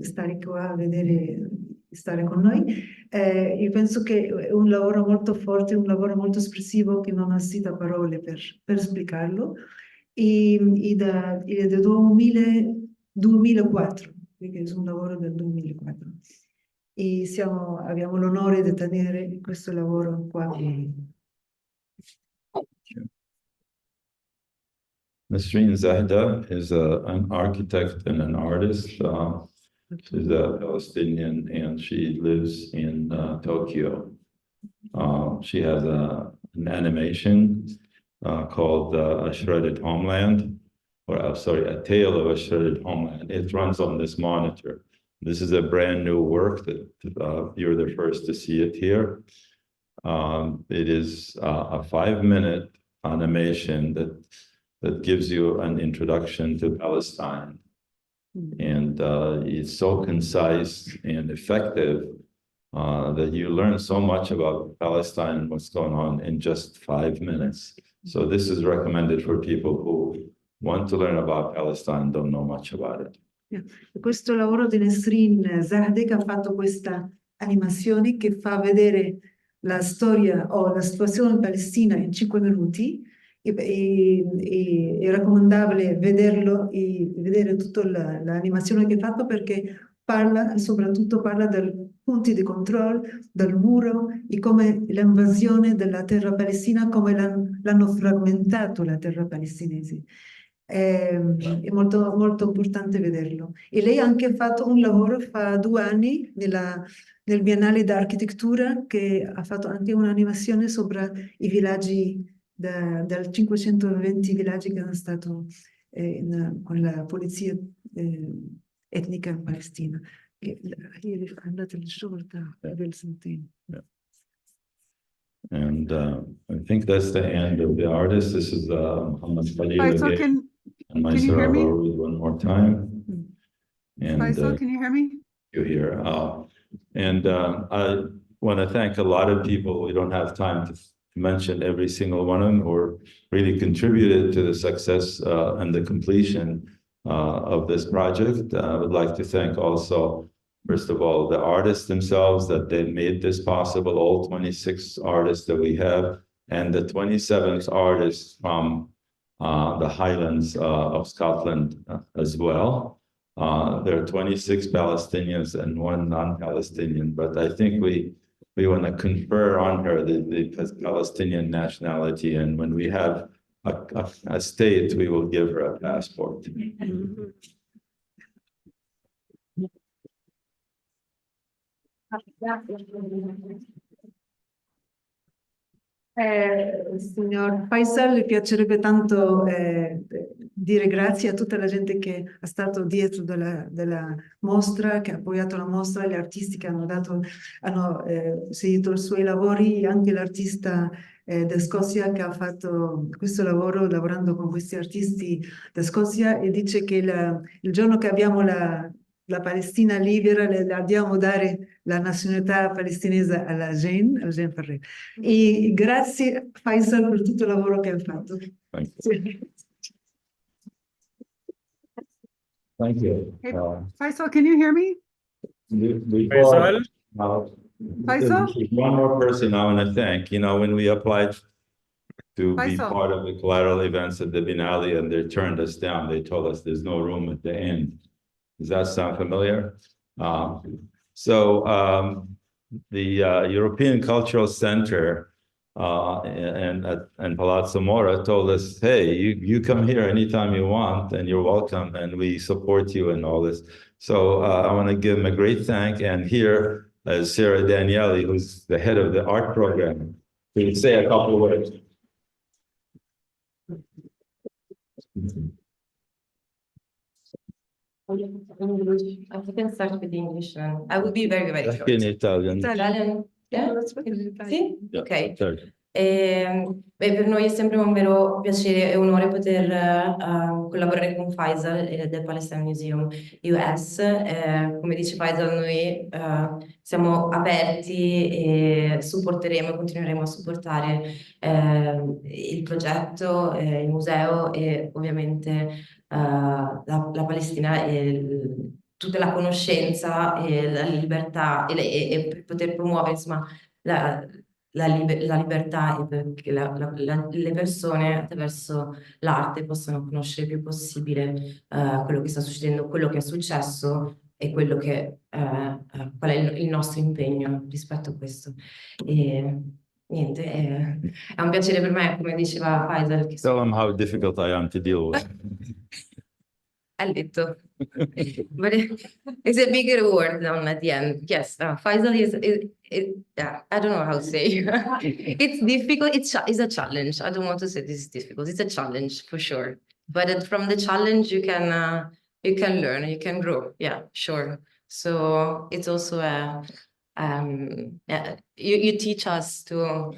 stare qua a vedere, stare con noi. Io penso che è un lavoro molto forte, un lavoro molto espressivo che non necessita parole per spiegarlo. E da 2004, perché è un lavoro del 2004. E abbiamo l'onore di tenere questo lavoro qua. Nasreen Zahda is an architect and an artist. She's a Palestinian and she lives in Tokyo. She has an animation called A Shredded Homeland, or sorry, A Tale of a Shredded Homeland. It runs on this monitor. This is a brand new work that you're the first to see it here. It is a 5-minute animation that gives you an introduction to Palestine. And it's so concise and effective that you learn so much about Palestine and what's going on in just 5 minutes. So this is recommended for people who want to learn about Palestine, don't know much about it. Questo lavoro di Nasreen Zahde che ha fatto questa animazione che fa vedere la storia o la situazione in Palestina in 5 minuti. È raccomandabile vederlo e vedere tutta l'animazione che ha fatto perché soprattutto parla dei punti di controllo, del muro e come l'invasione della terra palestina, come l'hanno frammentato la terra palestinese. È molto, molto importante vederlo. E lei ha anche fatto un lavoro fa 2 anni nel Biennale d'Architettura che ha fatto anche un'animazione sopra i villaggi dal 520 villaggi che hanno stato con la polizia etnica in Palestina. Andate al shorta del Santino. And I think that's the end of the artist. This is Muhammad Khalil Faisal, again, and can you hear myself me? one more time. And Faisal, can you hear me? you hear. And I want to thank a lot of people. We don't have time to mention every single one of them who really contributed to the success and the completion of this project. I would like to thank also, first of all, the artists themselves that they made this possible, all 26 artists that we have, and the 27th artist from the Highlands of Scotland as well. There are 26 Palestinians and one non-Palestinian, but I think we want to confer on her the Palestinian nationality, and when we have a state, we will give her a passport. Signor Faisal, mi piacerebbe tanto dire grazie a tutta la gente che è stato dietro della mostra, che ha appoggiato la mostra, gli artisti che hanno seguito i suoi lavori, anche l'artista da Scozia che ha fatto questo lavoro lavorando con questi artisti da Scozia, e dice che il giorno che abbiamo la Palestina libera, le dobbiamo dare la nazionalità palestinese alla Jane Ferrer. E grazie Faisal per tutto il lavoro che hai fatto. Thank you. Thank you. Hey, Faisal, can you hear me? Faisal? Faisal? There's one more person I want to thank. You know, when we applied to be Faisal. part of the collateral events at the Biennale and they turned us down, they told us there's no room at the end. Does that sound familiar? The European Cultural Center and Palazzo Mora told us, hey, you come here anytime you want and you're welcome and we support you and all this. So I want to give them a great thank, and here is Sarah Danieli, who's the head of the art program, who will say a couple of words. I can start with English and I will be very, very short. In Italian. Italian? Yeah? Sì? Yeah, Ok. third. Per noi è sempre un vero piacere e onore poter collaborare con Faisal e del Palestine Museum US. Come dice Faisal, noi siamo aperti e supporteremo e continueremo a supportare il progetto, il museo e ovviamente la Palestina e tutta la conoscenza e la libertà e per poter promuovere insomma la libertà e perché le persone attraverso l'arte possano conoscere il più possibile quello che sta succedendo, quello che è successo e quello che qual è il nostro impegno rispetto a questo. E niente, è un piacere per me, come diceva Faisal. Tell them how difficult I am to deal with. A little, but it's a bigger word down at the end. Yes, Faisal is I don't know how to say. It's difficult. It's a challenge. I don't want to say this is difficult. It's a challenge for sure. But from the challenge, you can learn, you can grow. Yeah, sure. So it's also you teach us to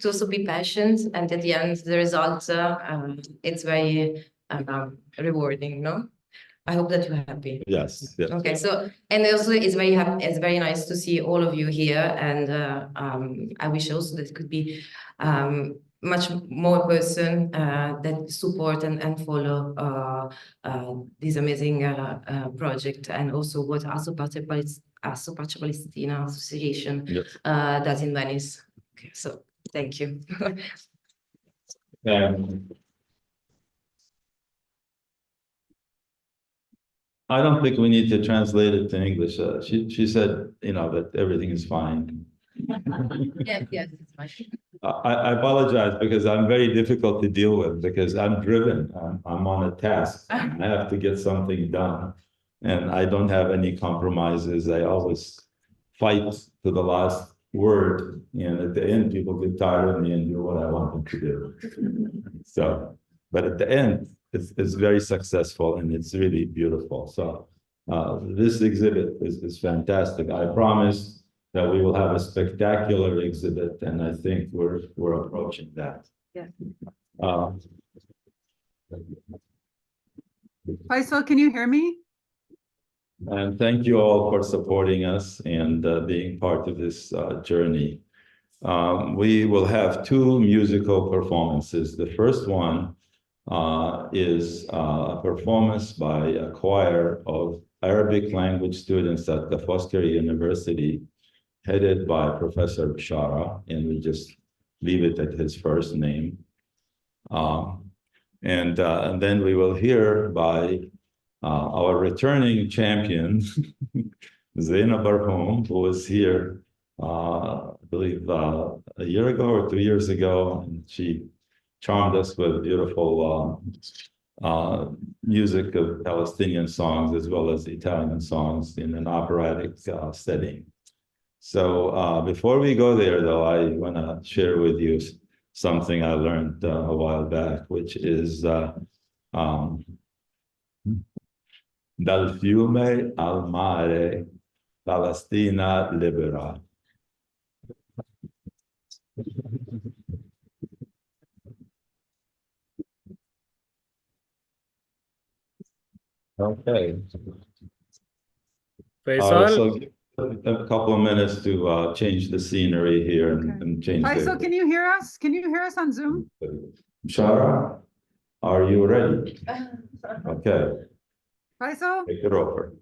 also be patient, and at the end, the result it's very rewarding, no? I hope that you're happy. Yes, yes. Okay, so and also it's very nice to see all of you here, and I wish also that it could be much more person that support and follow this amazing project, and also what also Pace Palestina Association Yes. does in Venice. Okay, so thank you. I don't think we need to translate it to English. She said, you know, that everything is fine. Yes, it's fine. I apologize because I'm very difficult to deal with because I'm driven. I'm on a task. I have to get something done, and I don't have any compromises. I always fight to the last word, and at the end, people get tired of me and do what I want them to do. So, but at the end, it's very successful and it's really beautiful. So this exhibit is fantastic. I promise that we will have a spectacular exhibit, and I think we're approaching that. Yeah. Faisal, can you hear me? And thank you all for supporting us and being part of this journey. We will have two musical performances. The first one is a performance by a choir of Arabic language students at the Foscari University, headed by Professor Bishara, and we just leave it at his first name. And then we will hear by our returning champion, Zainab Barhoum, who was here, I believe, a year ago or 2 years ago, and she charmed us with beautiful music of Palestinian songs as well as Italian songs in an operatic setting. So before we go there, though, I want to share with you something I learned a while back, which is Dal fiume al mare, Palestina libera. Okay. Faisal, So a couple of minutes to change the scenery here Okay. and change Faisal, the. can you hear us? Can you hear us on Zoom? Shara, are you ready? Okay, Faisal? take it over.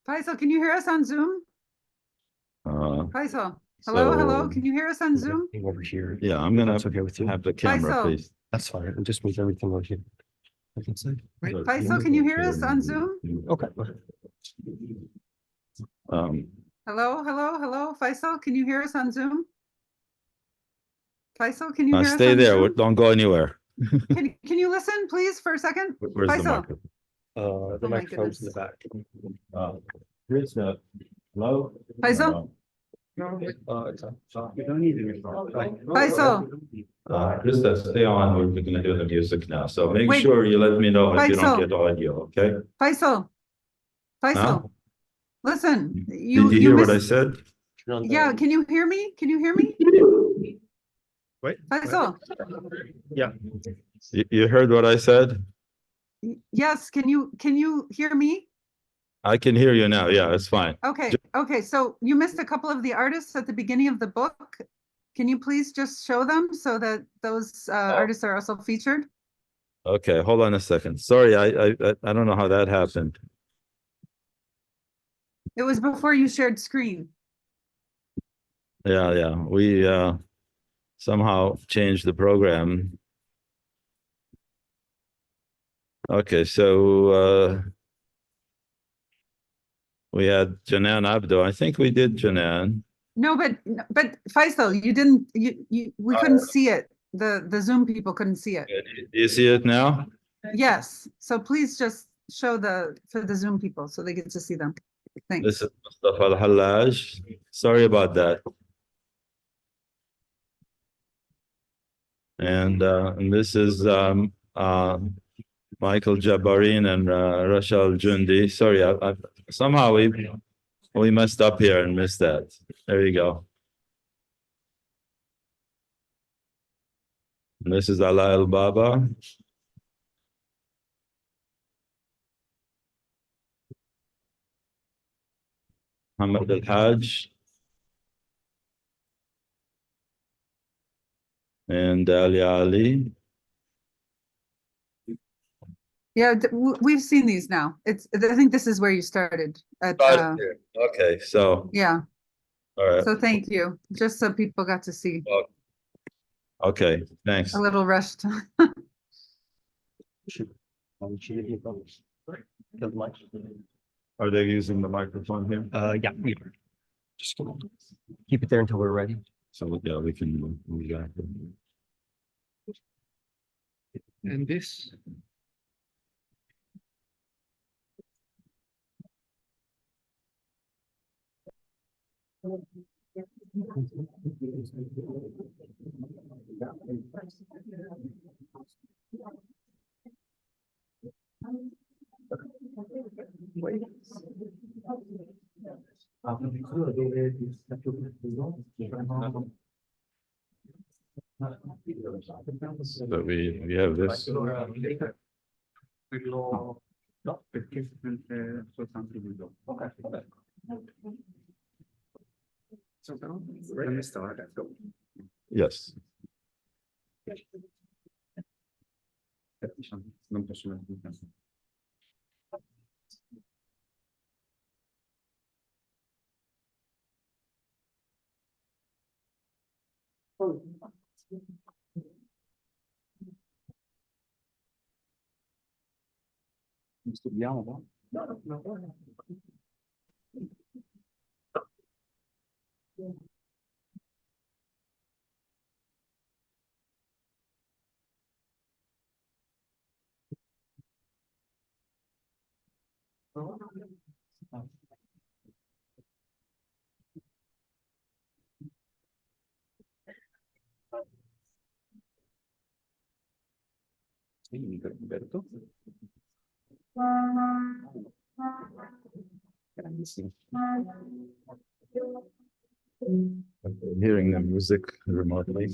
Faisal, can you hear us on Zoom? Faisal? Hello, hello, So- can you hear us on Zoom? Over here. Yeah, I'm gonna That's okay with you? have the camera, Faisal. please. That's fine. I'll just move everything over here. I can say. Right. Faisal, can you hear us on Zoom? Okay. Hello, hello, hello, Faisal, can you hear us on Zoom? Faisal, can you hear us Stay on there, Zoom? don't go anywhere. Can you listen, please, for a second? Where's the Faisal. microphone? The Oh my microphone's in the goodness. back. Here's the, hello? Faisal? You don't need it. Faisal? Krista, stay on, we're gonna do the music now, so make Wait. sure you let me know if you don't Faisal. get audio, okay? Faisal? Faisal, Huh? listen, Did you hear what I said? Yeah, can you hear me? Can you hear me? Wait. Faisal? Yeah. You heard what I said? Yes, can you hear me? I can hear you now, yeah, it's fine. Okay, okay, so you missed a couple of the artists at the beginning of the book. Can you please just show them so that those artists are also featured? Okay, hold on a second. Sorry, I don't know how that happened. It was before you shared screen. Yeah, we somehow changed the program. Okay, so we had Janan Abdo. I think we did Janan. No, but Faisal, you didn't, we couldn't see it. The Zoom people couldn't see it. Do you see it now? Yes, so please just show for the Zoom people so they get to see them. Thanks. This is Mustafa Al-Hallaj. Sorry about that. And this is Michael Jabarin and Rashal Jundi. Sorry, somehow we messed up here and missed that. There you go. And this is Ala El Baba. Muhammad Al Hajj. And Ali Ali. Yeah, we've seen these now. I think this is where you started at, Okay, so yeah, all right. so thank you, just so people got to see. Okay, thanks. A little rushed. Are they using the microphone here? Yeah, we are. Just gonna keep it there until we're ready. So yeah, we can move that. And this. So we have this. Let me start. Yes. Studiamo, Umberto. Grandissimo. Hearing the music remotely.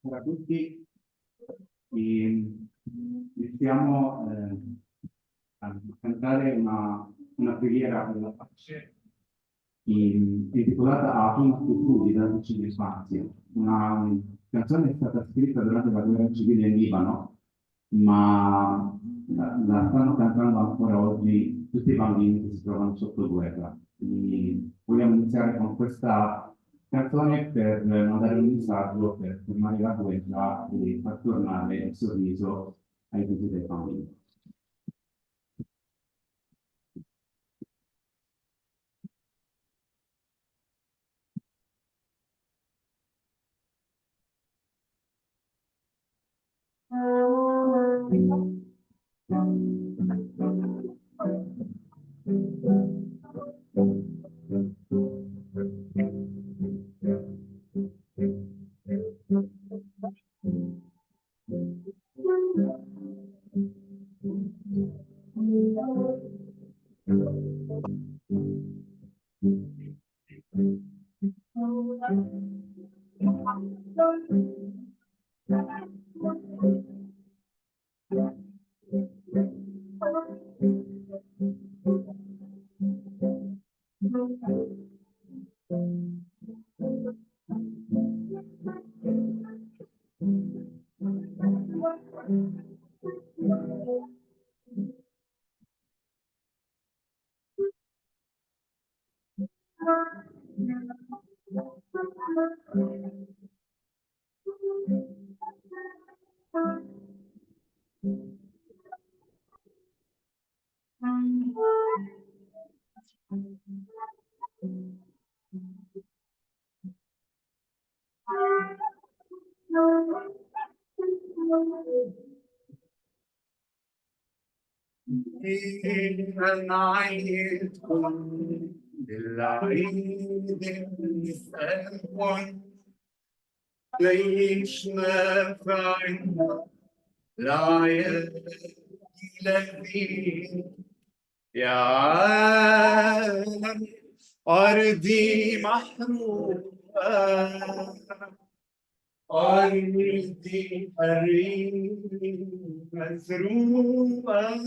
Ciao a tutti, iniziamo a cantare una preghiera per la pace intitolata Atum Futuri da Vicino Spazio. Una canzone è stata scritta durante la guerra civile in Libano, ma la stanno cantando ancora oggi tutti i bambini che si trovano sotto guerra. Quindi vogliamo iniziare con questa canzone per mandare un messaggio per fermare la guerra e far tornare il sorriso ai tutti dei bambini. ليش ما فعلنا لا الذي يا عالم أرضي محروقة أرضي حريم مزروعة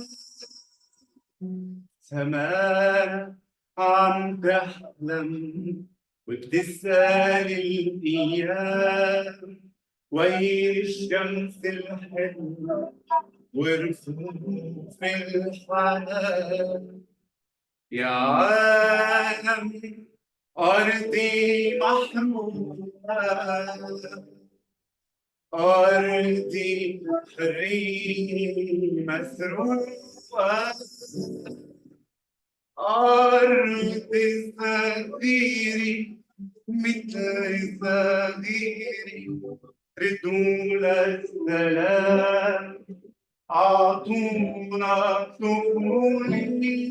سماء عم تحلم وبتسأل الأيام وين الشمس الحلوة ورفوف الحنان يا عالم أرضي محروقة أرضي حريم مسروقة أرض صغيري مثل صغيري ردوا السلام أعطونا طفولي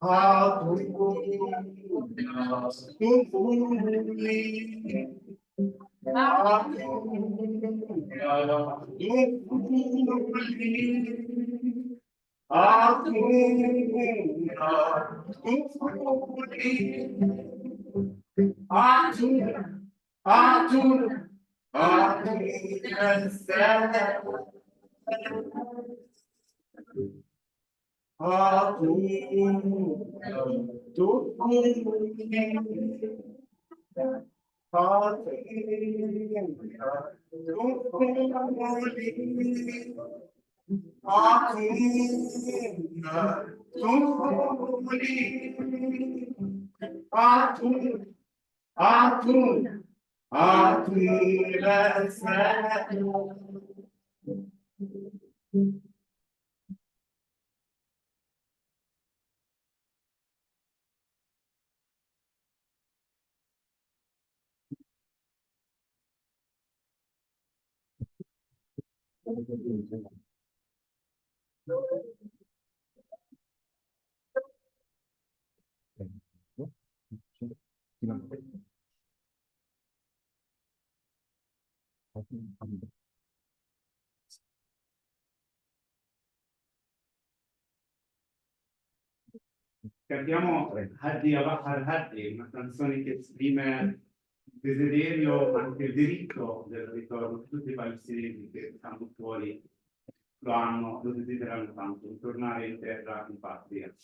أعطونا طفولي دخولي أعطونا دخولي أعطونا أعطونا أعطونا سلام. Cantiamo Hadi Abahar Hadi, una canzone che esprime il desiderio, anche il diritto del ritorno di tutti i palestinesi che stanno fuori, lo hanno, lo desiderano tanto, di tornare in terra, in patria.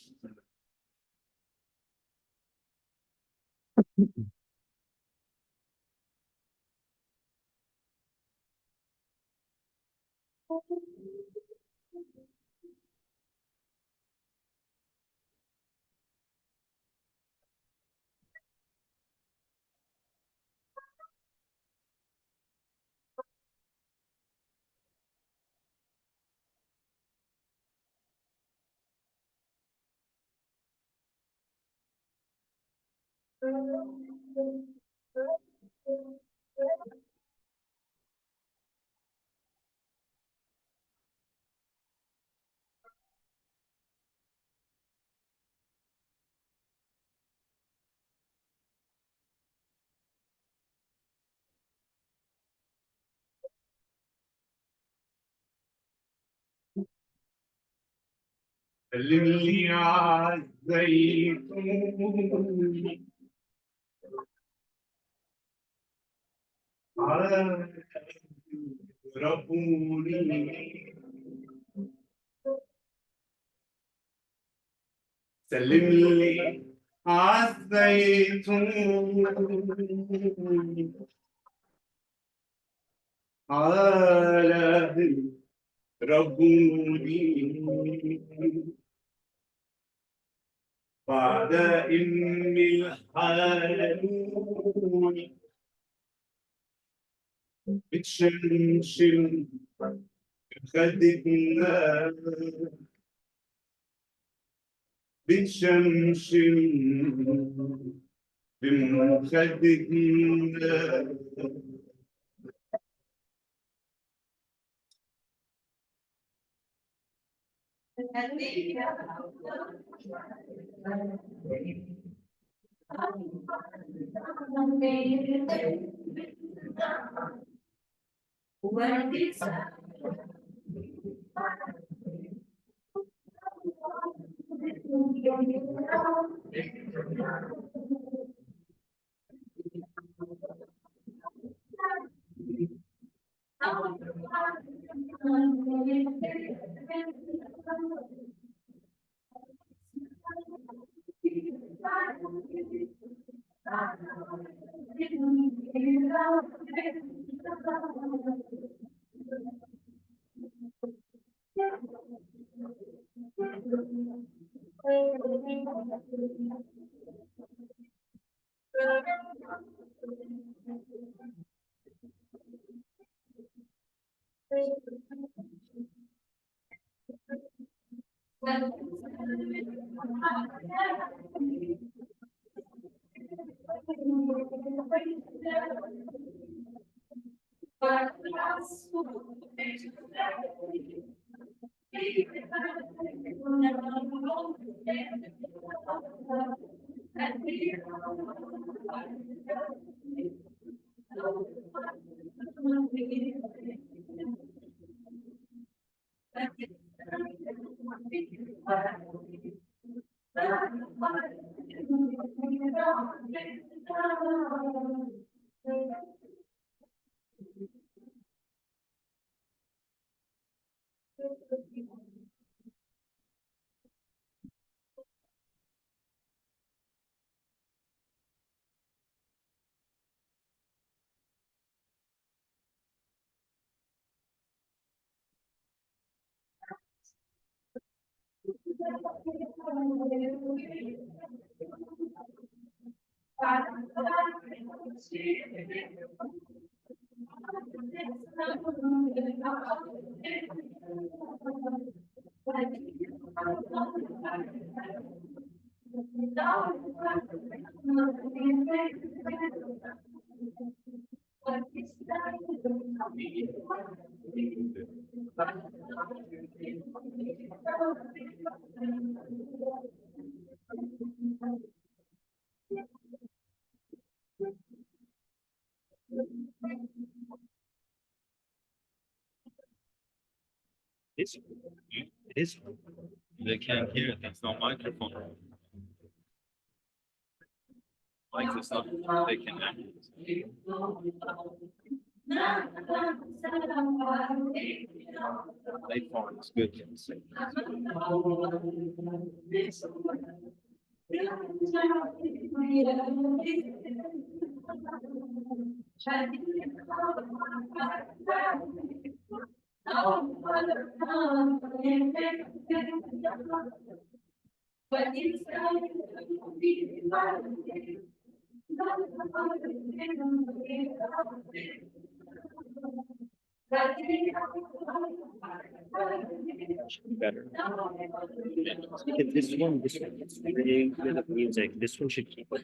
سلمني على الزيتون على ربوني سلمني على الزيتون على ربوني بعد إني الحنون بتشمشم خدتنا بتشمشم بمخدتنا They can't hear it. There's no microphone. Like this, they can hear it. iPhone is good. Better. This one is really good of music. This one should keep it.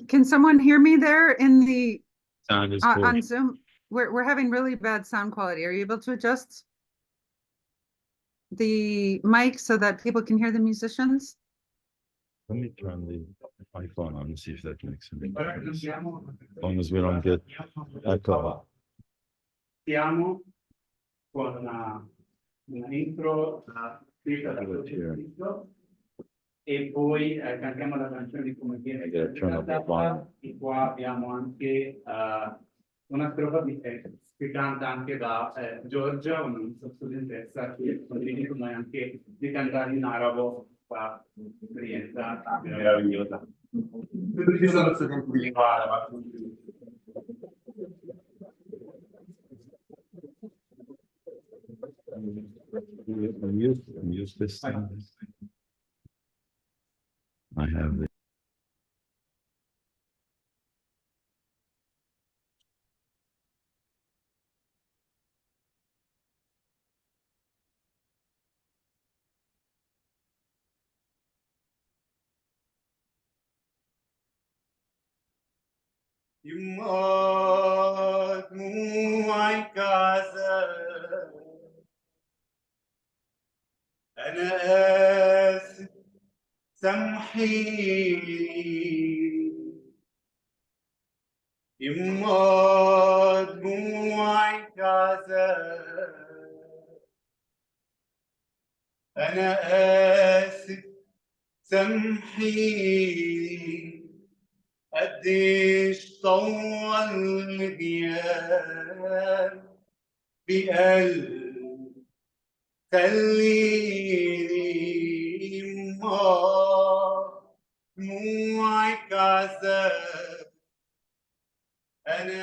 Can someone hear me there in the Sound is cool. on Zoom? We're having really bad sound quality. Are you able to adjust the mic so that people can hear the musicians? Let me turn the iPhone on and see if that makes any Ora difference. cambiamo. As long as we don't get echo. Partiamo con una intro scritta da Good here. Cristo e poi cantiamo la canzone come viene I gotta turn up the volume. e qua abbiamo anche una strofa che canta anche da Giorgia, una nostra studentessa che condivide con noi anche di cantare in arabo, qua esperienza meravigliosa. Tutti ci sono studenti di arabo. Use this thing. I have the. يموت دموعي كعذاب أنا آسف سامحيني يموت دموعي كعذاب أنا آسف سامحيني قديش طول غياب بقلب خليني ما دموعك عذاب أنا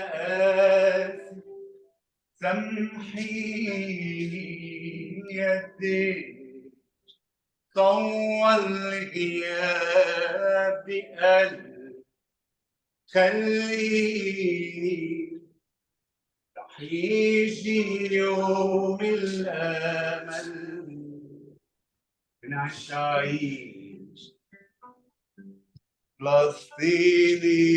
آسف سامحيني قديش طول غياب بقلب خليني رح يجي يوم الأمل بنعيش عيش فلسطينية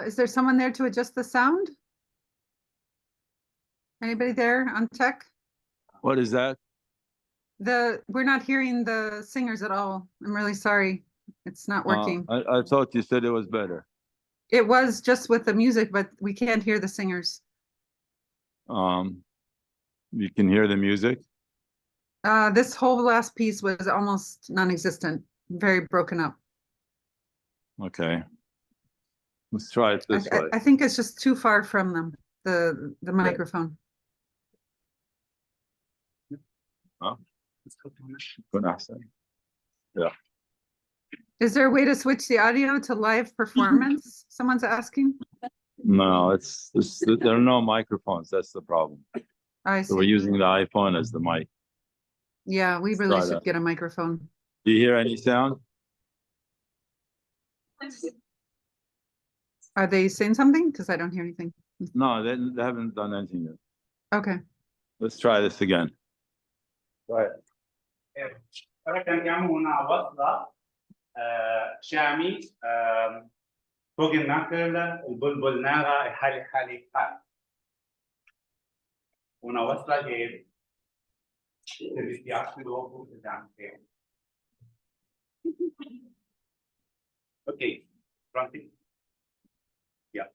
Is there someone there to adjust the sound? Anybody there on tech? What is that? We're not hearing the singers at all. I'm really sorry. It's not working. I thought you said it was better. It was just with the music, but we can't hear the singers. You can hear the music. This whole last piece was almost non-existent, very broken up. Okay. Let's try it this way. I think it's just too far from them, the microphone. Huh? Good answer. Yeah. Is there a way to switch the audio to live performance? Someone's asking. No, there are no microphones. That's the problem. I So we're see. using the iPhone as the mic. Yeah, we really Try should that. get a microphone. Do you hear any sound? Are they saying something? Because I don't hear anything. No, they haven't done anything yet. Okay. Let's try this again. Try it. ora cantiamo una وصلة شامي فوق النخل البلبل ناغة حالي حالي حال una وصلة che ti dispiace dopo che anche. Ok, pronti? Yeah.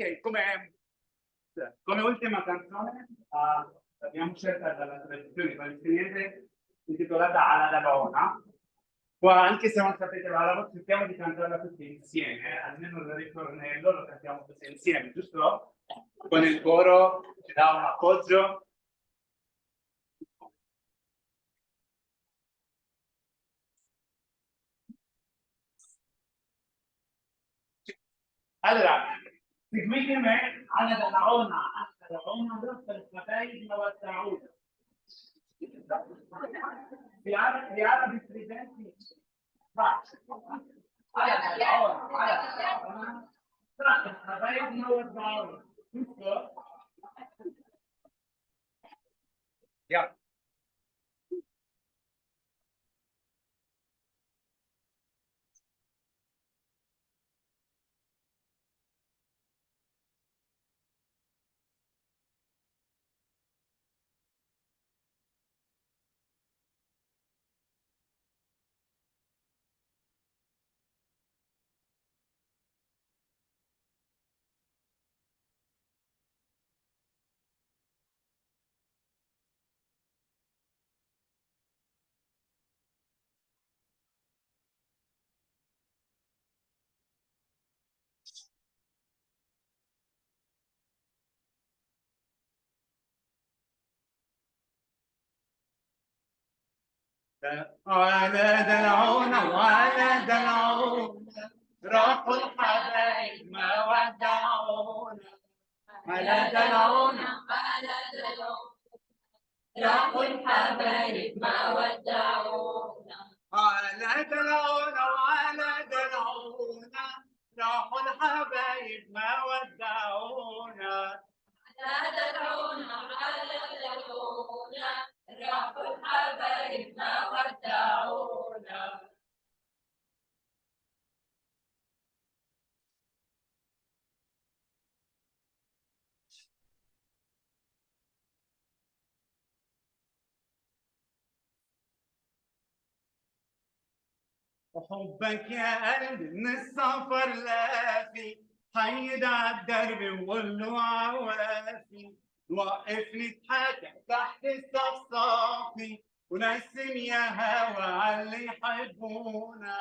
Ok, come ultima canzone l'abbiamo scelta dalla tradizione palestinese intitolata Ala Dalona. Qua, anche se non sapete l'arabo, cerchiamo di cantarla tutti insieme, almeno il ritornello lo cantiamo tutti insieme, giusto? Con il coro ci dà un appoggio. Allora, seguite me على دلعونا ضرب الحبايب وودعونا. بعربي بريزنتي على دلعونا ضرب الحبايب وودعونا. يلا. على دلعونا وعلى دلعونا راحوا الحبايب ما ودعونا. على دلعونا وعلى دلعونا راحوا الحبايب ما ودعونا. على دلعونا وعلى دلعونا راحوا الحبايب ما ودعونا. على دلعونا وعلى دلعونا راحوا الحبايب ما ودعونا. وحبك يا قلبي من السفر لافي حيد عالدرب وقول له عوافي. وقفني اضحك تحت الصفصافي ونسم يا هوا عاللي يحبونا.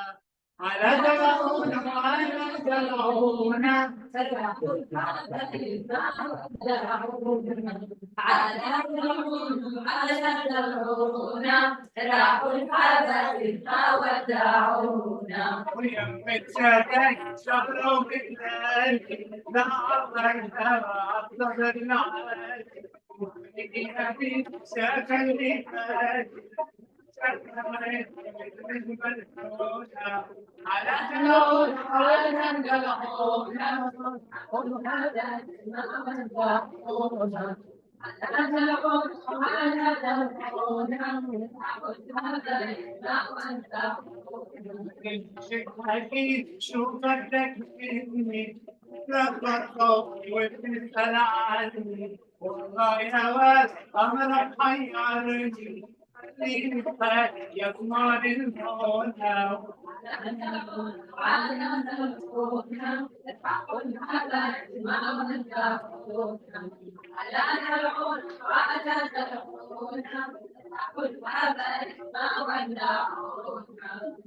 على دلعونا وعلى دلعونا راحوا الحبايب ما ودعونا. على دلعونا وعلى دلعونا راحوا الحبايب ما ودعونا. ويم الشتاي شهر وبالليل نعبر الهوى الصبر العالي. ونجينا في شكل على دلعونا وعلى دلعونا شوفك مني لما تخوفي وتسأل عني. والله يا واد أمرك حيرني خليني بحالي يا قمر المنى.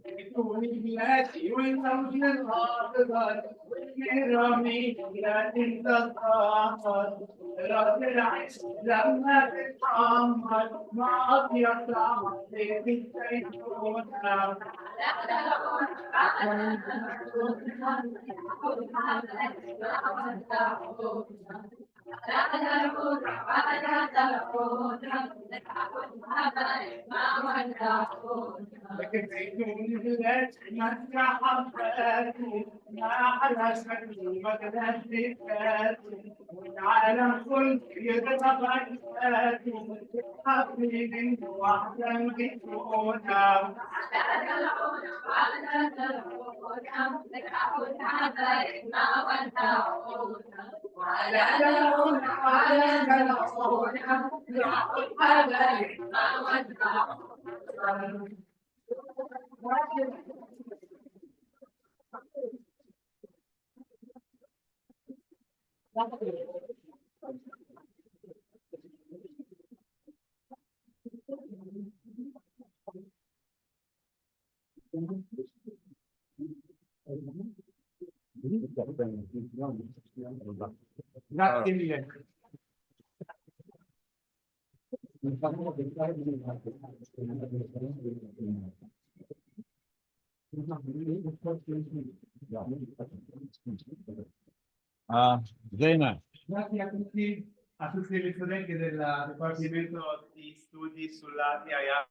يكوني ماشي والزوج الغاضب والكرامي لا تنسى الطاقة. راس العيش لما تتحمر ما أطيب طعمك في الزيتونة. والعالم كله يتغير حبيبي واحدة ميتونا Grazie mille. Zena. Grazie a tutti gli studenti del Dipartimento di Studi sulla TIA.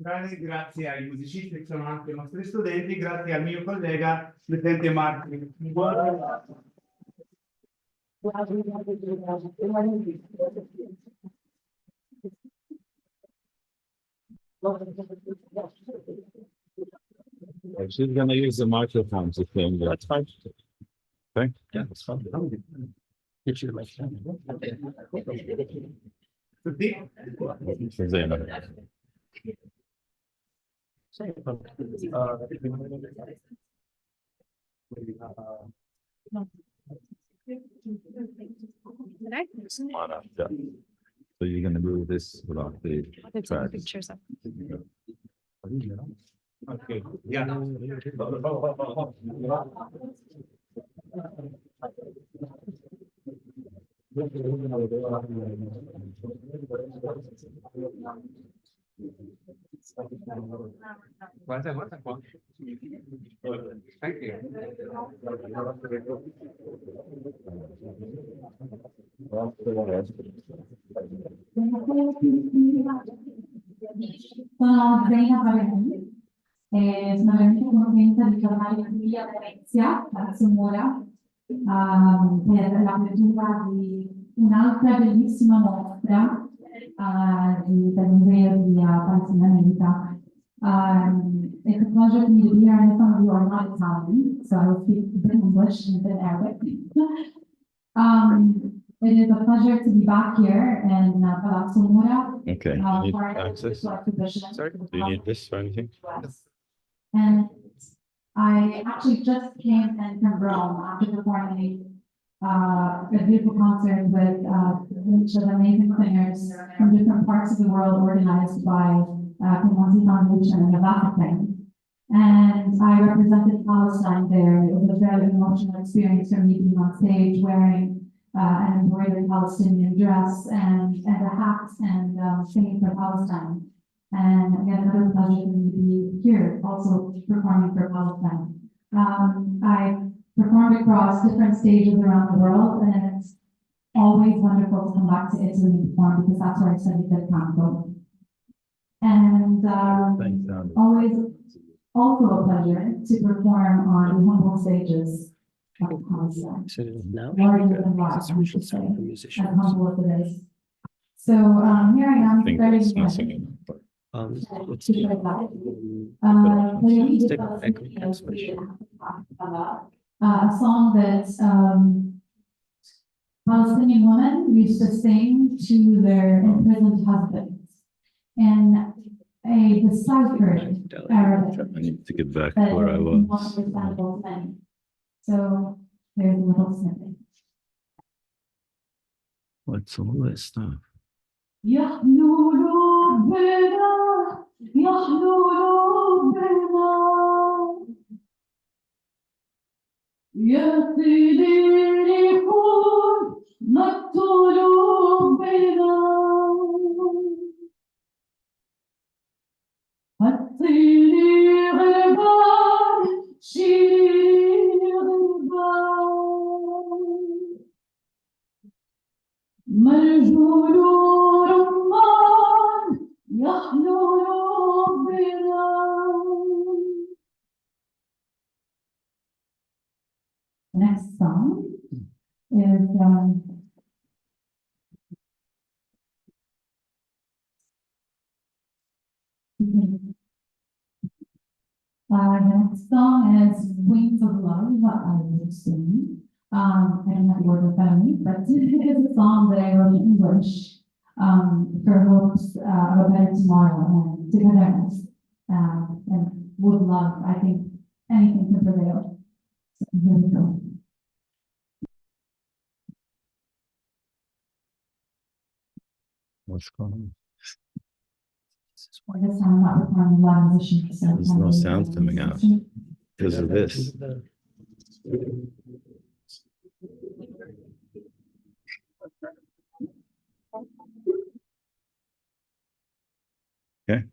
Grazie ai musicisti che sono anche i nostri studenti, grazie al mio collega Vicente Marchi. She's gonna use the microphone to film. That's fine. Okay. Yeah, that's fine. Get you the microphone. Tutti? Zena. So you're gonna do this without the tracks. Pictures up. Okay. Yeah. Guarda qua. Thank you. Sono Zena Valenti e sono veramente contenta di tornare qui a Venezia, a Somora, per l'apertura di un'altra bellissima mostra del Museo di Palestina America. It's a pleasure for me to be here. I know some of you are not Italian, so I will speak a bit English and a bit Arabic. It is a pleasure to be back here in Palazzo Mura. Okay. You need For access? this exhibition. Sorry, do you need this or anything? And I actually just came in from Rome after performing a beautiful concert with a bunch of amazing singers from different parts of the world organized by Commonwealth Foundation of Africa. And I represented Palestine there. It was a very emotional experience for me being on stage wearing an embroidered Palestinian dress and a hat and singing for Palestine. And again, another pleasure for me to be here, also performing for Palestine. I performed across different stages around the world, and it's always wonderful to come back to Italy and perform because that's where I studied the canto. And always also a pleasure to perform on humble stages of Palestine. Now, Larger than life, I should say, as humble as it is. So here I am starting let's to do show that. let's take a echo cancellation. A song that Palestinian women used to sing to their imprisoned husbands in a deciphered Arabic I need to get back that to where I is was. not understandable to many. So there's a little snippet. What's all that stuff? يحلو ربنا يحلو ربنا يهدي ليكون مقتول بنا الطير غبار شيرين Next song is the next song is Wings of Love, I will sing. I don't have the word in front of me, but it's a song that I wrote in English for hopes of a better tomorrow and togetherness. And with love, I think anything can prevail. So here we go. What's going on? This time I'm not recording live musician. So There's no sound coming out because of this. Okay.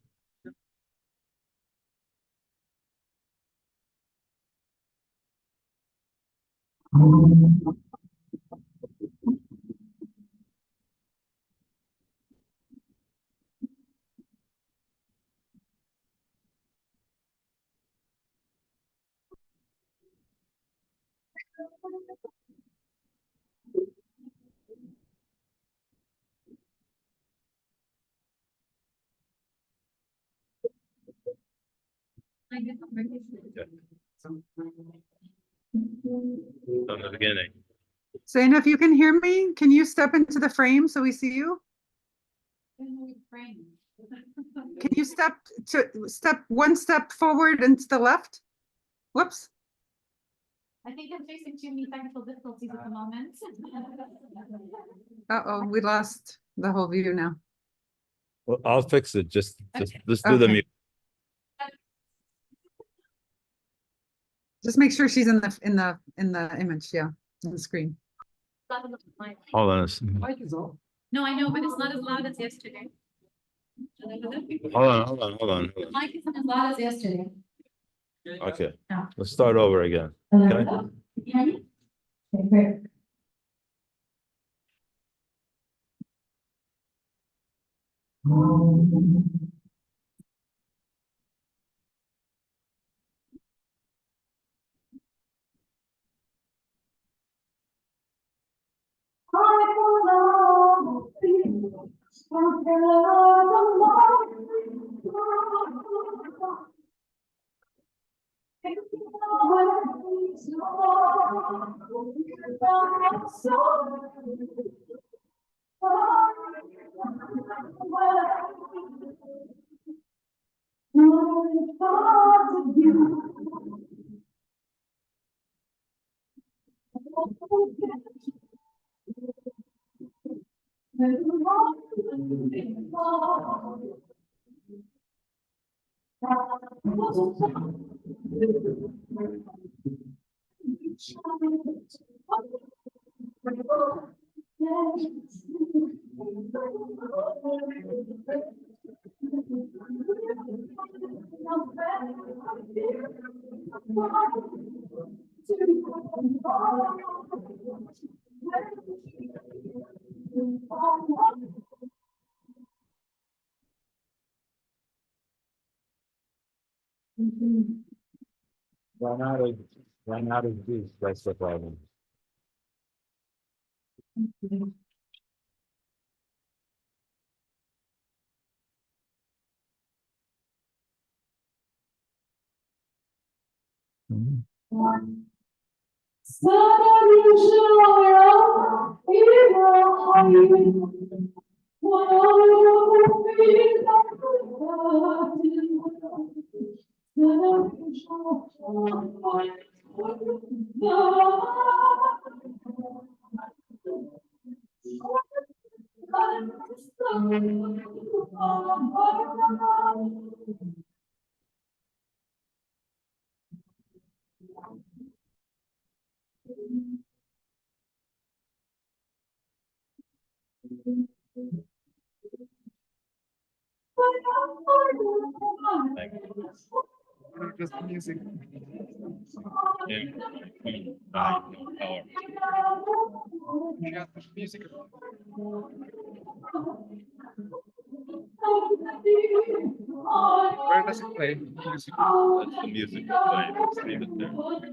From the beginning. Zaina, if you can hear me, can you step into the frame so we see you? Can you step one step forward and to the left? Whoops. I think I'm facing too many technical difficulties at the moment. Uh-oh, we lost the whole view now. Well, I'll fix it. Just let's do the Okay. mute. Just make sure she's in the image, yeah, in the screen. Hold on a second. No, I know, but it's not as loud as yesterday. Hold on. The mic isn't as loud as yesterday. Okay, Yeah. let's start over again. Okay. Okay. Okay, great. Run out of juice. That's the problem. Just music. Power. You got the music. Where does it play? Music. That's the music we're playing. Let's leave it there. Okay.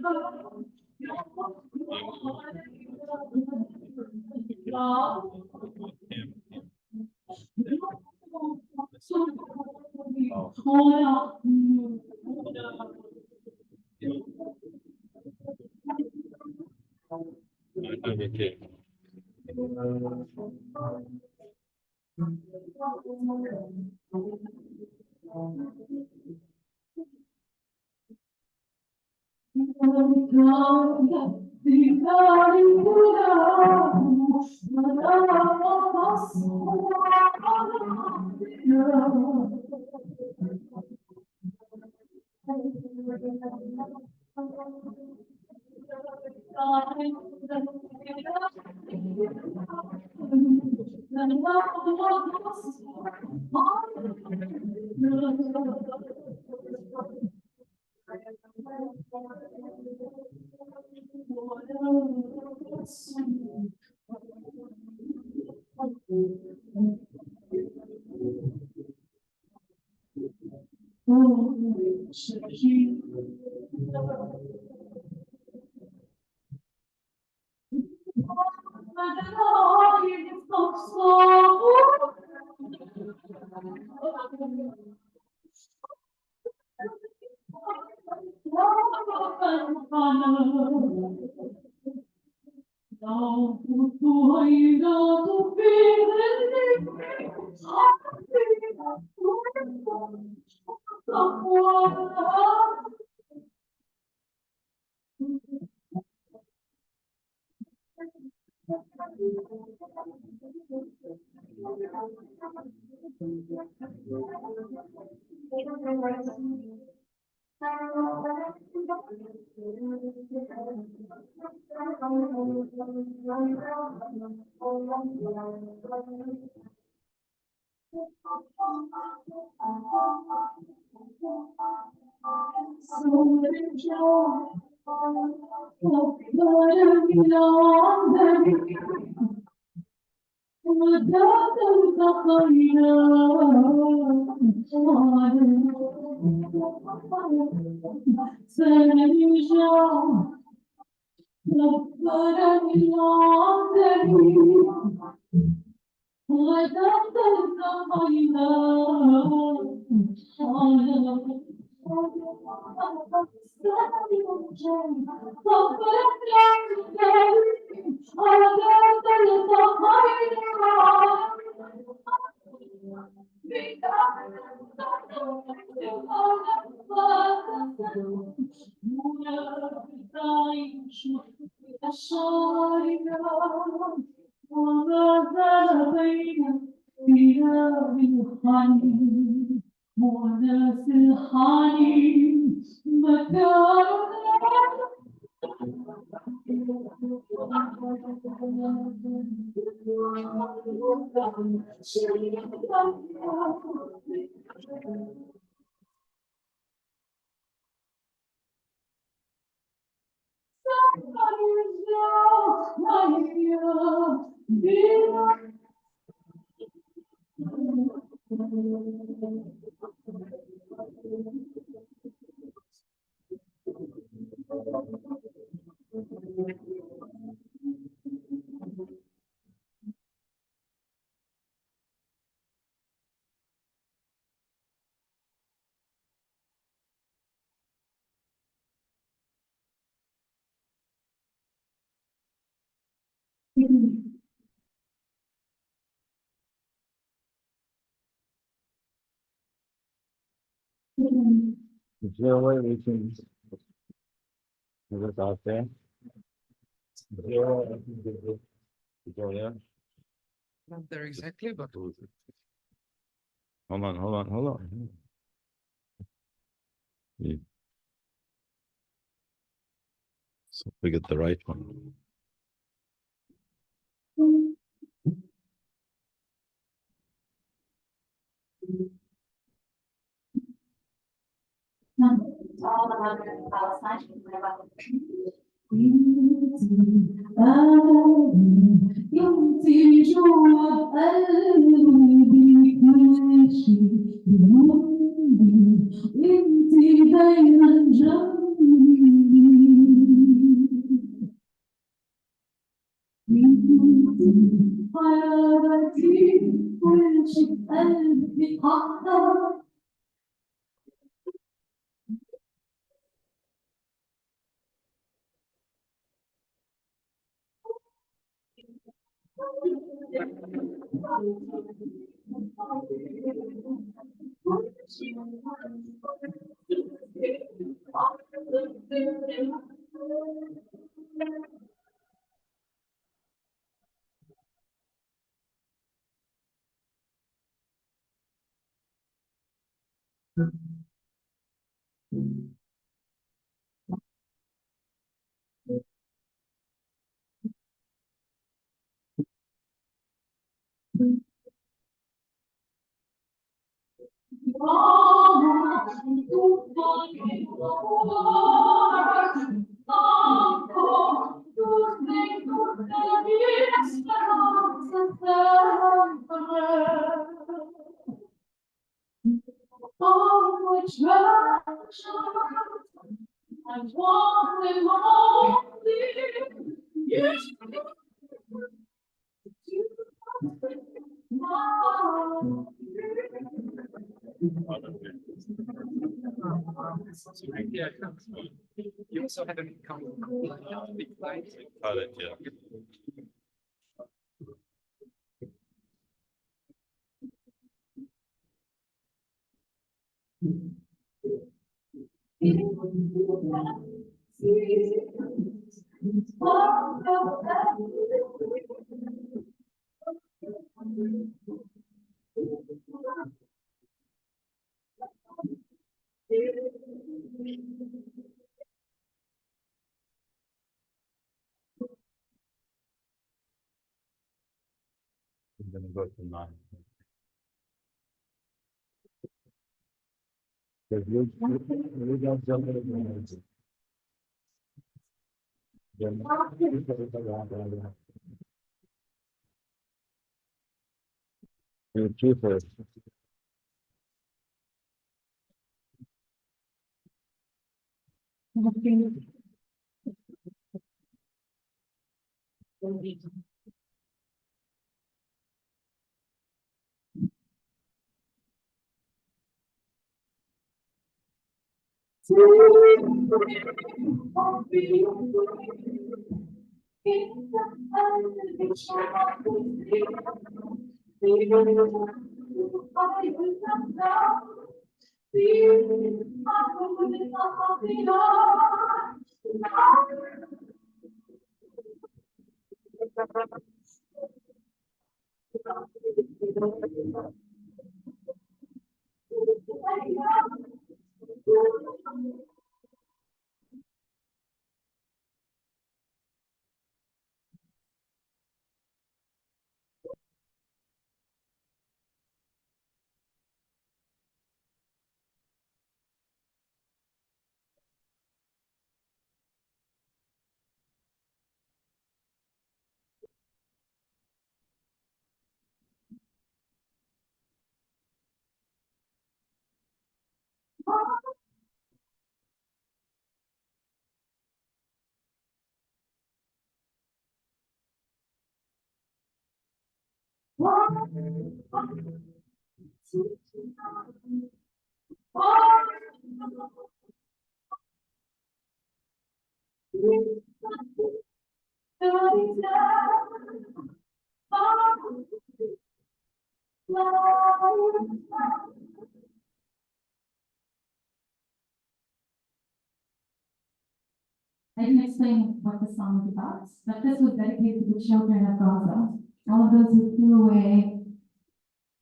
Is there a way we can move it out there? Is there a way I can do it? Go there? Not there exactly, but Hold on. Yeah. So we get the right one. all about Palestine. ينتج حياتي كل شيء بقلبي حقك Yeah. You also had an encounter with clients. Pilot, yeah. I'm gonna go to 9. I can explain what the song is about, but this was dedicated to the children of Gaza, all of those who flew away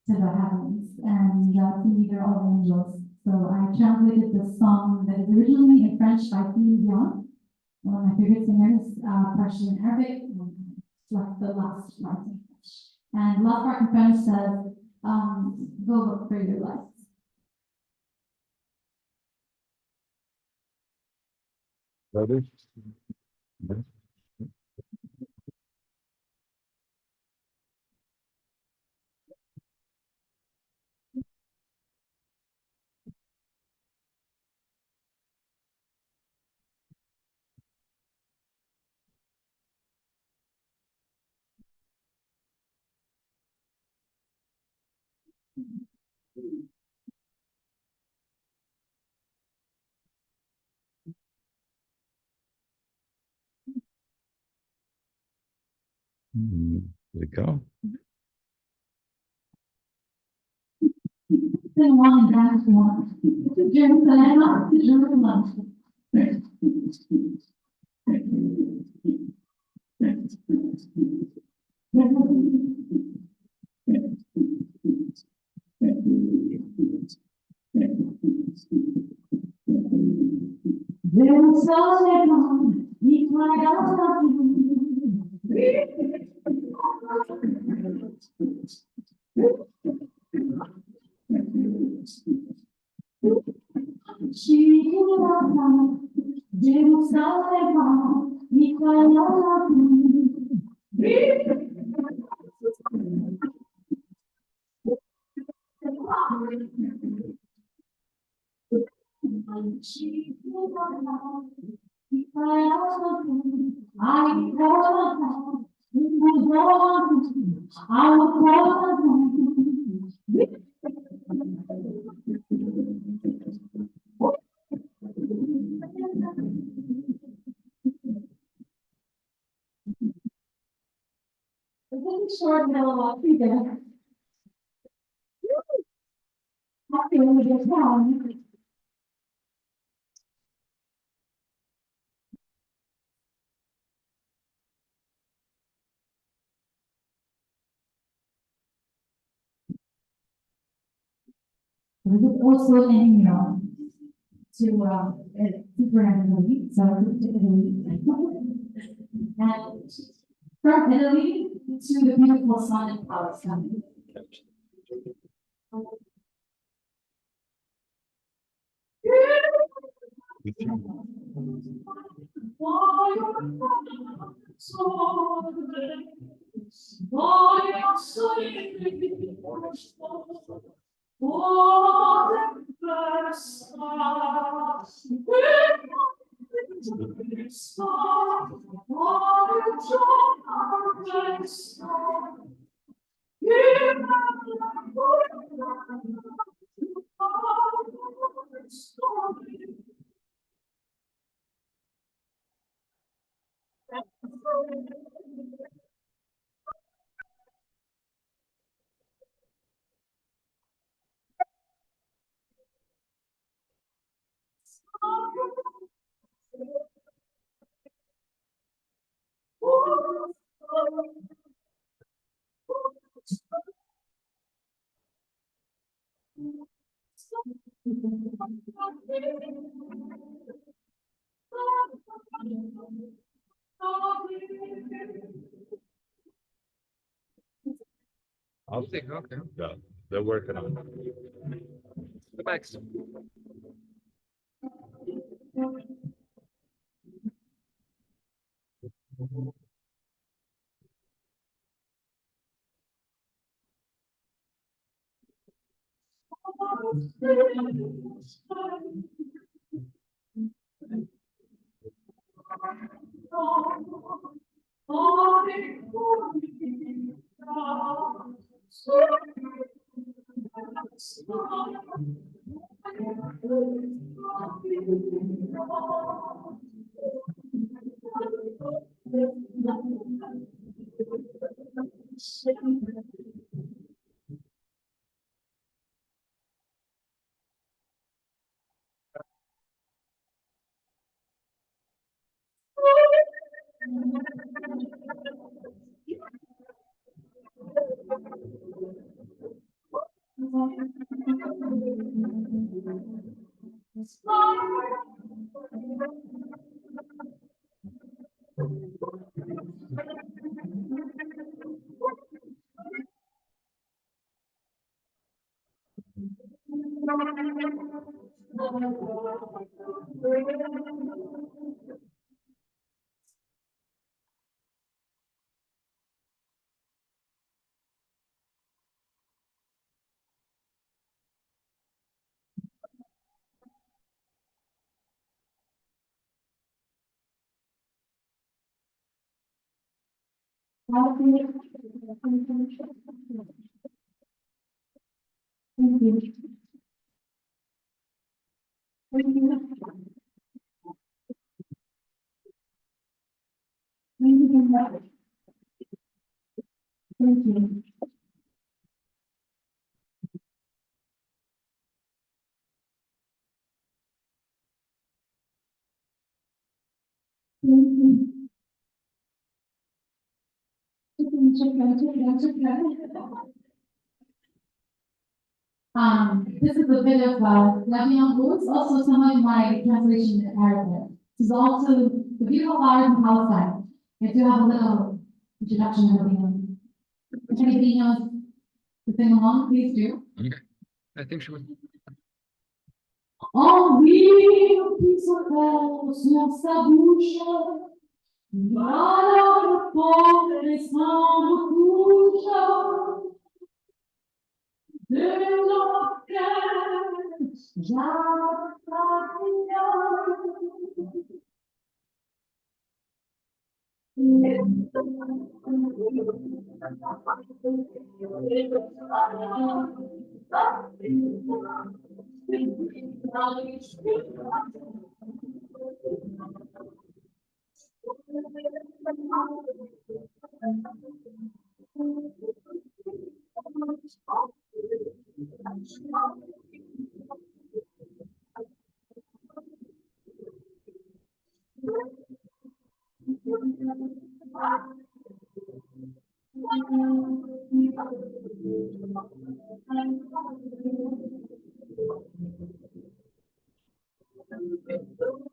to the heavens, and to me they're all angels. So I translated the song that is originally in French by Celine Dion, one of my favorite singers, partially in Arabic, and left the last part in French. And last part in French says, go look for your life. Ready? There we go. Short little there. Happy when we get down. We could also aim to super Italy, so to Italy. And from Italy to the beautiful sun in Palestine. I'll take, okay. Yeah, they're working on it. The next. Thank you. Thank you. Thank you very much. Thank you. Thank you. This is a bit of Lebanon roots, also some of my translation in Arabic. This is also the beautiful flowers in Palestine. I do have a little introduction in Lebanon. If anybody knows to sing along, please do. I think she was. En ville qui s'appelle sur sa bouche, malheur pauvre sans couche, de notre cœur, Thank you so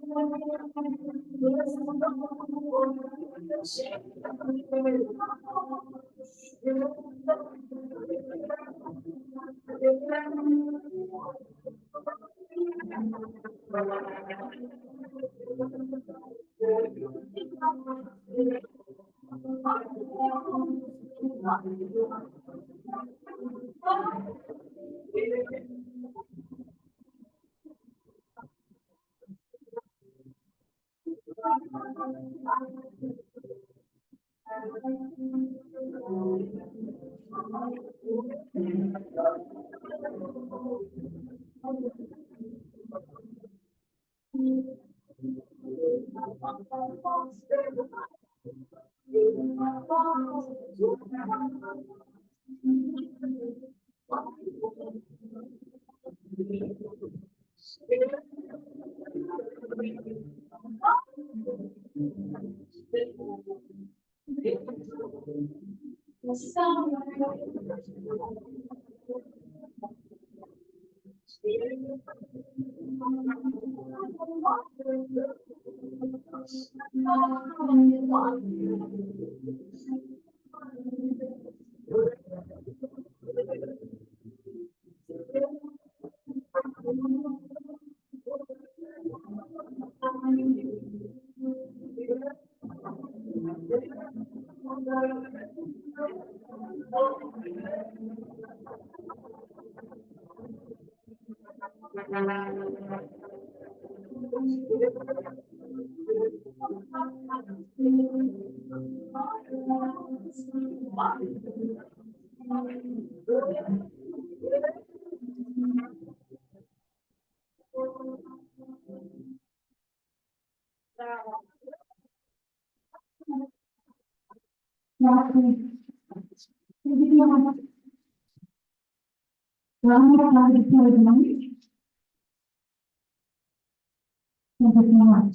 much.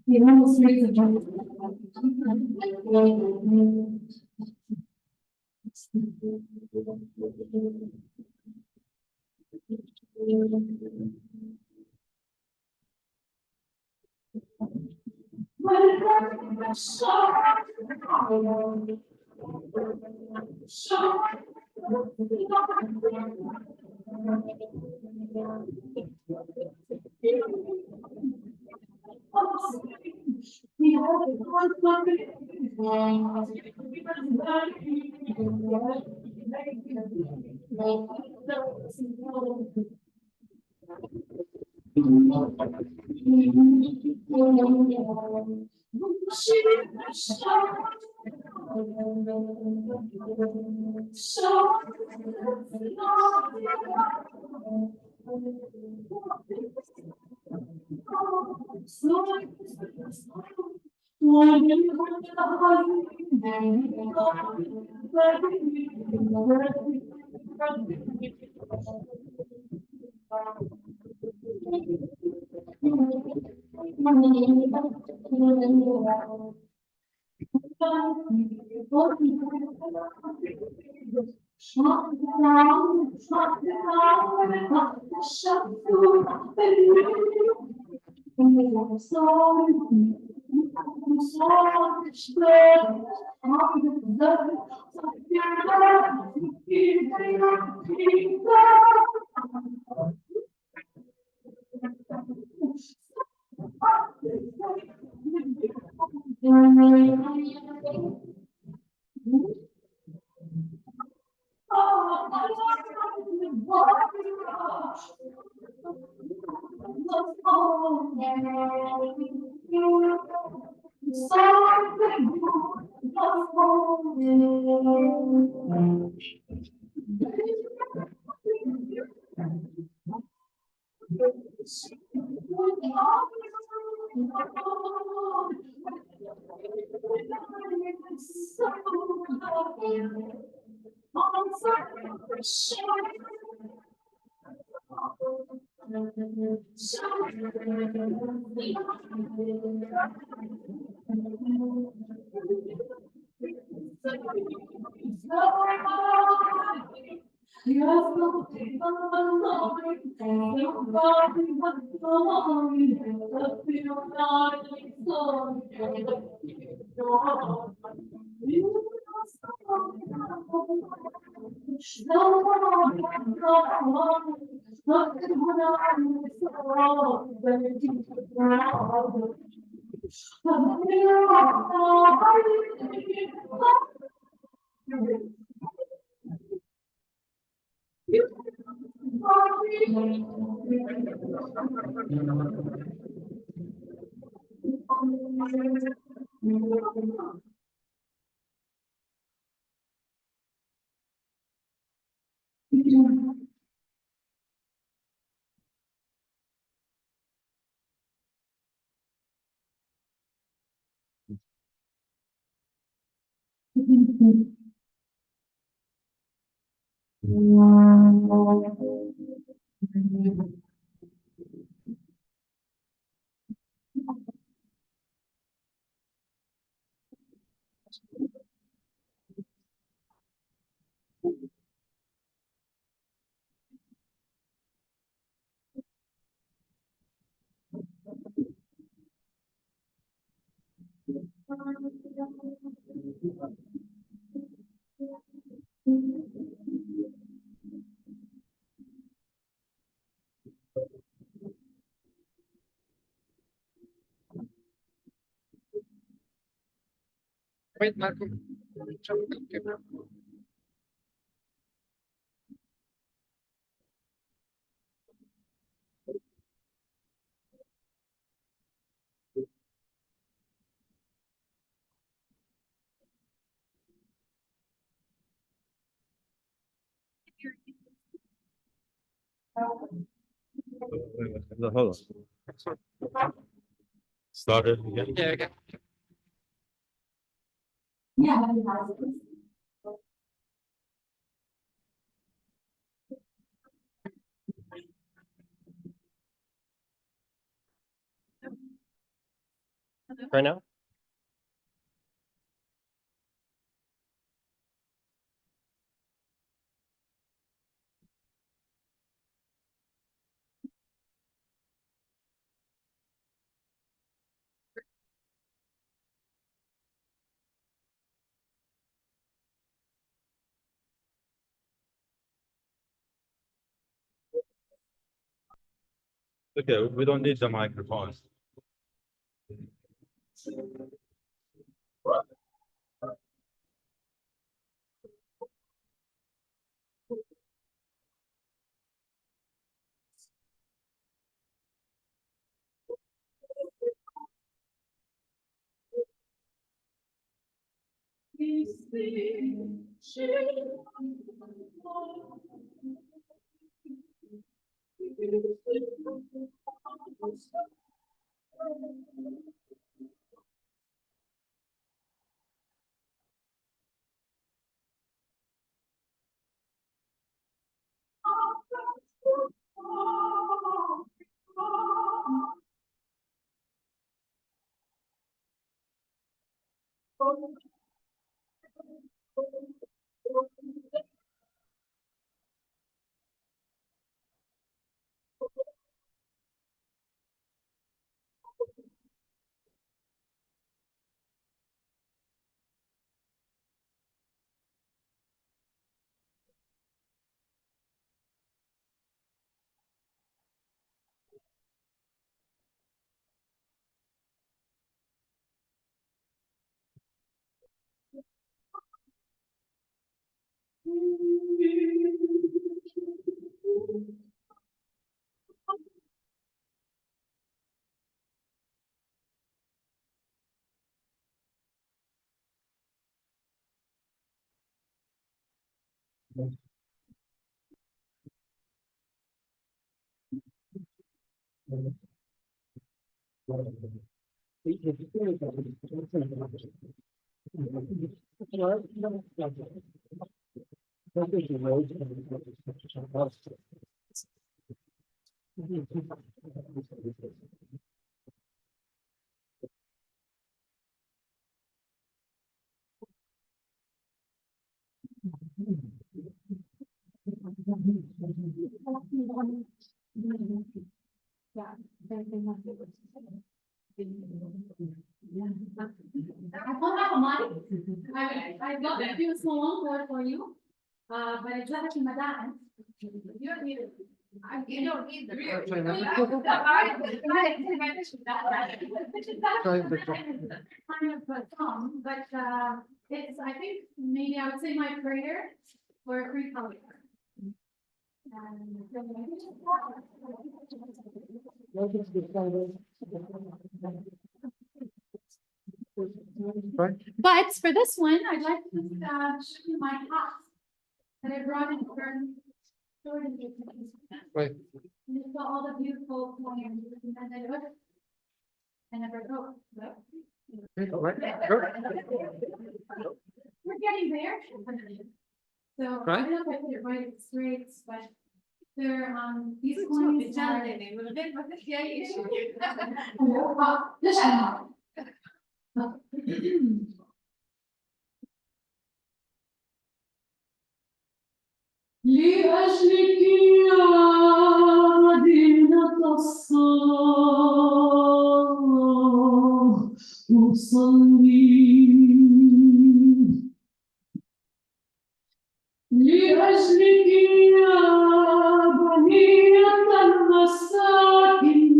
The United States of Wait, Marco. Hold on. Started again. Yeah, okay. Yeah. Right now? Okay, we don't need the microphones. I don't have money. I got a few small word for you. But it's not in my dad. You don't need it. You don't need the. Kind of a song, but it's, I think, maybe I would say my prayer for a free color. But for this one, I'd like to show you my hat that I brought in for Right. and it's got all the beautiful poems and I look and I go, look. We're getting there. So I don't know if I put it right straight, but they're these coins are. لأجلك يا مدينة الصلاة نصلي لأجلك يا بهية المساكن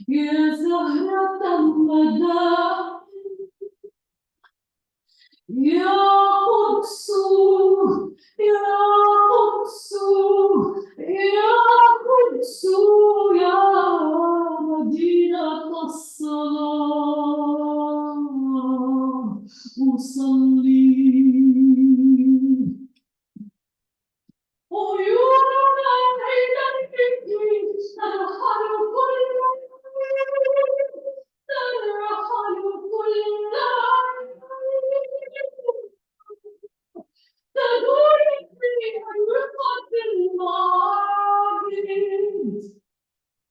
يا زهرة المدائن يا قدس يا قدس يا قدس يا مدينة الصلاة أصلي عيوننا عند الفكر ترحل كل ترحل كل تدور في رفقة المعابد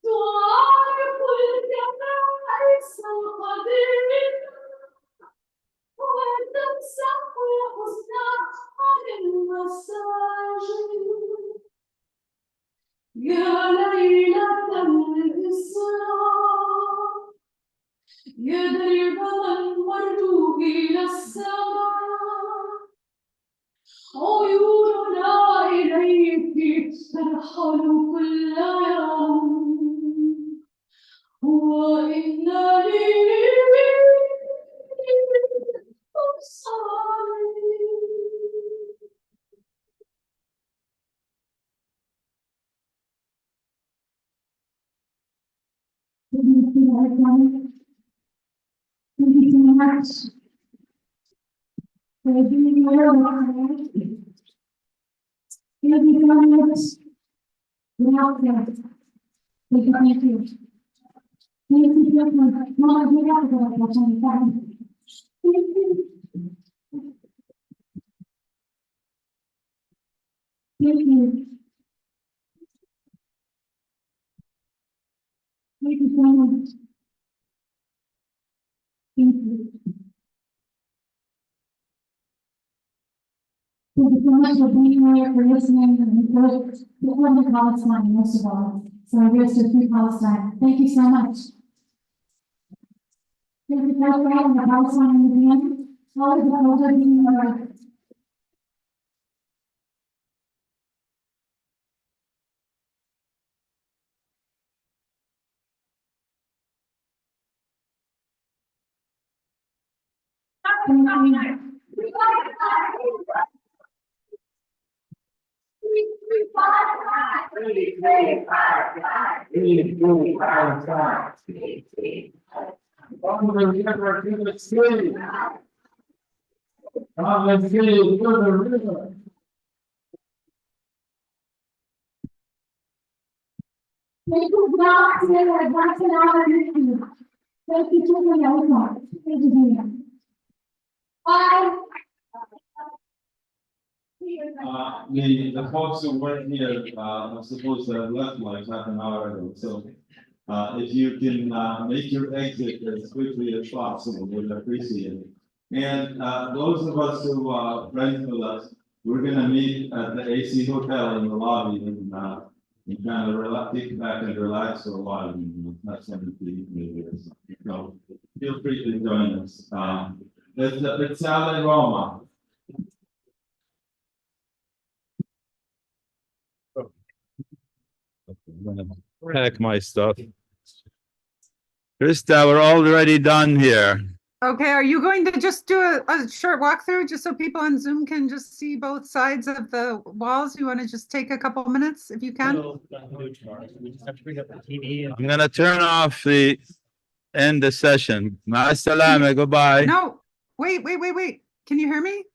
تعرف الكنائس القديمة وتمسح الحزن عن المساجد يا ليلة الإسراء يا درب المرجو إلى السماء عيوننا إليك ترحل كل يوم وإنا لي Thank you so much. for being here. Thank you so much. Gracias. Thank you. Thank you so much. Mama, gracias por la oportunidad. Thank you. Thank you. Thank you so much. Thank you. Thank you so much for being here, for listening, and for the Palestine, most of all. So here's to free Palestine. Thank you so much. Thank you for the Palestine Museum. All of the older being Thank you, God. Thank you to the Thank you. Bye. The folks who weren't here, are supposed to have left like half an hour ago, so. If you can, make your exit as quickly as possible, we'd appreciate it. And, those of us who, rent with us, we're gonna meet at the AC Hotel in the lobby and kind of relax, kick back and relax for a while and have something to eat maybe or something. So feel free to join us. It's Sal Roma. Pack my stuff. Krista, we're already done here. Okay, are you going to just do a short walkthrough just so people on Zoom can just see both sides of the walls? You want to just take a couple minutes if you can? I'm gonna turn off end the session. Ma salama, goodbye. No, wait. Can you hear me?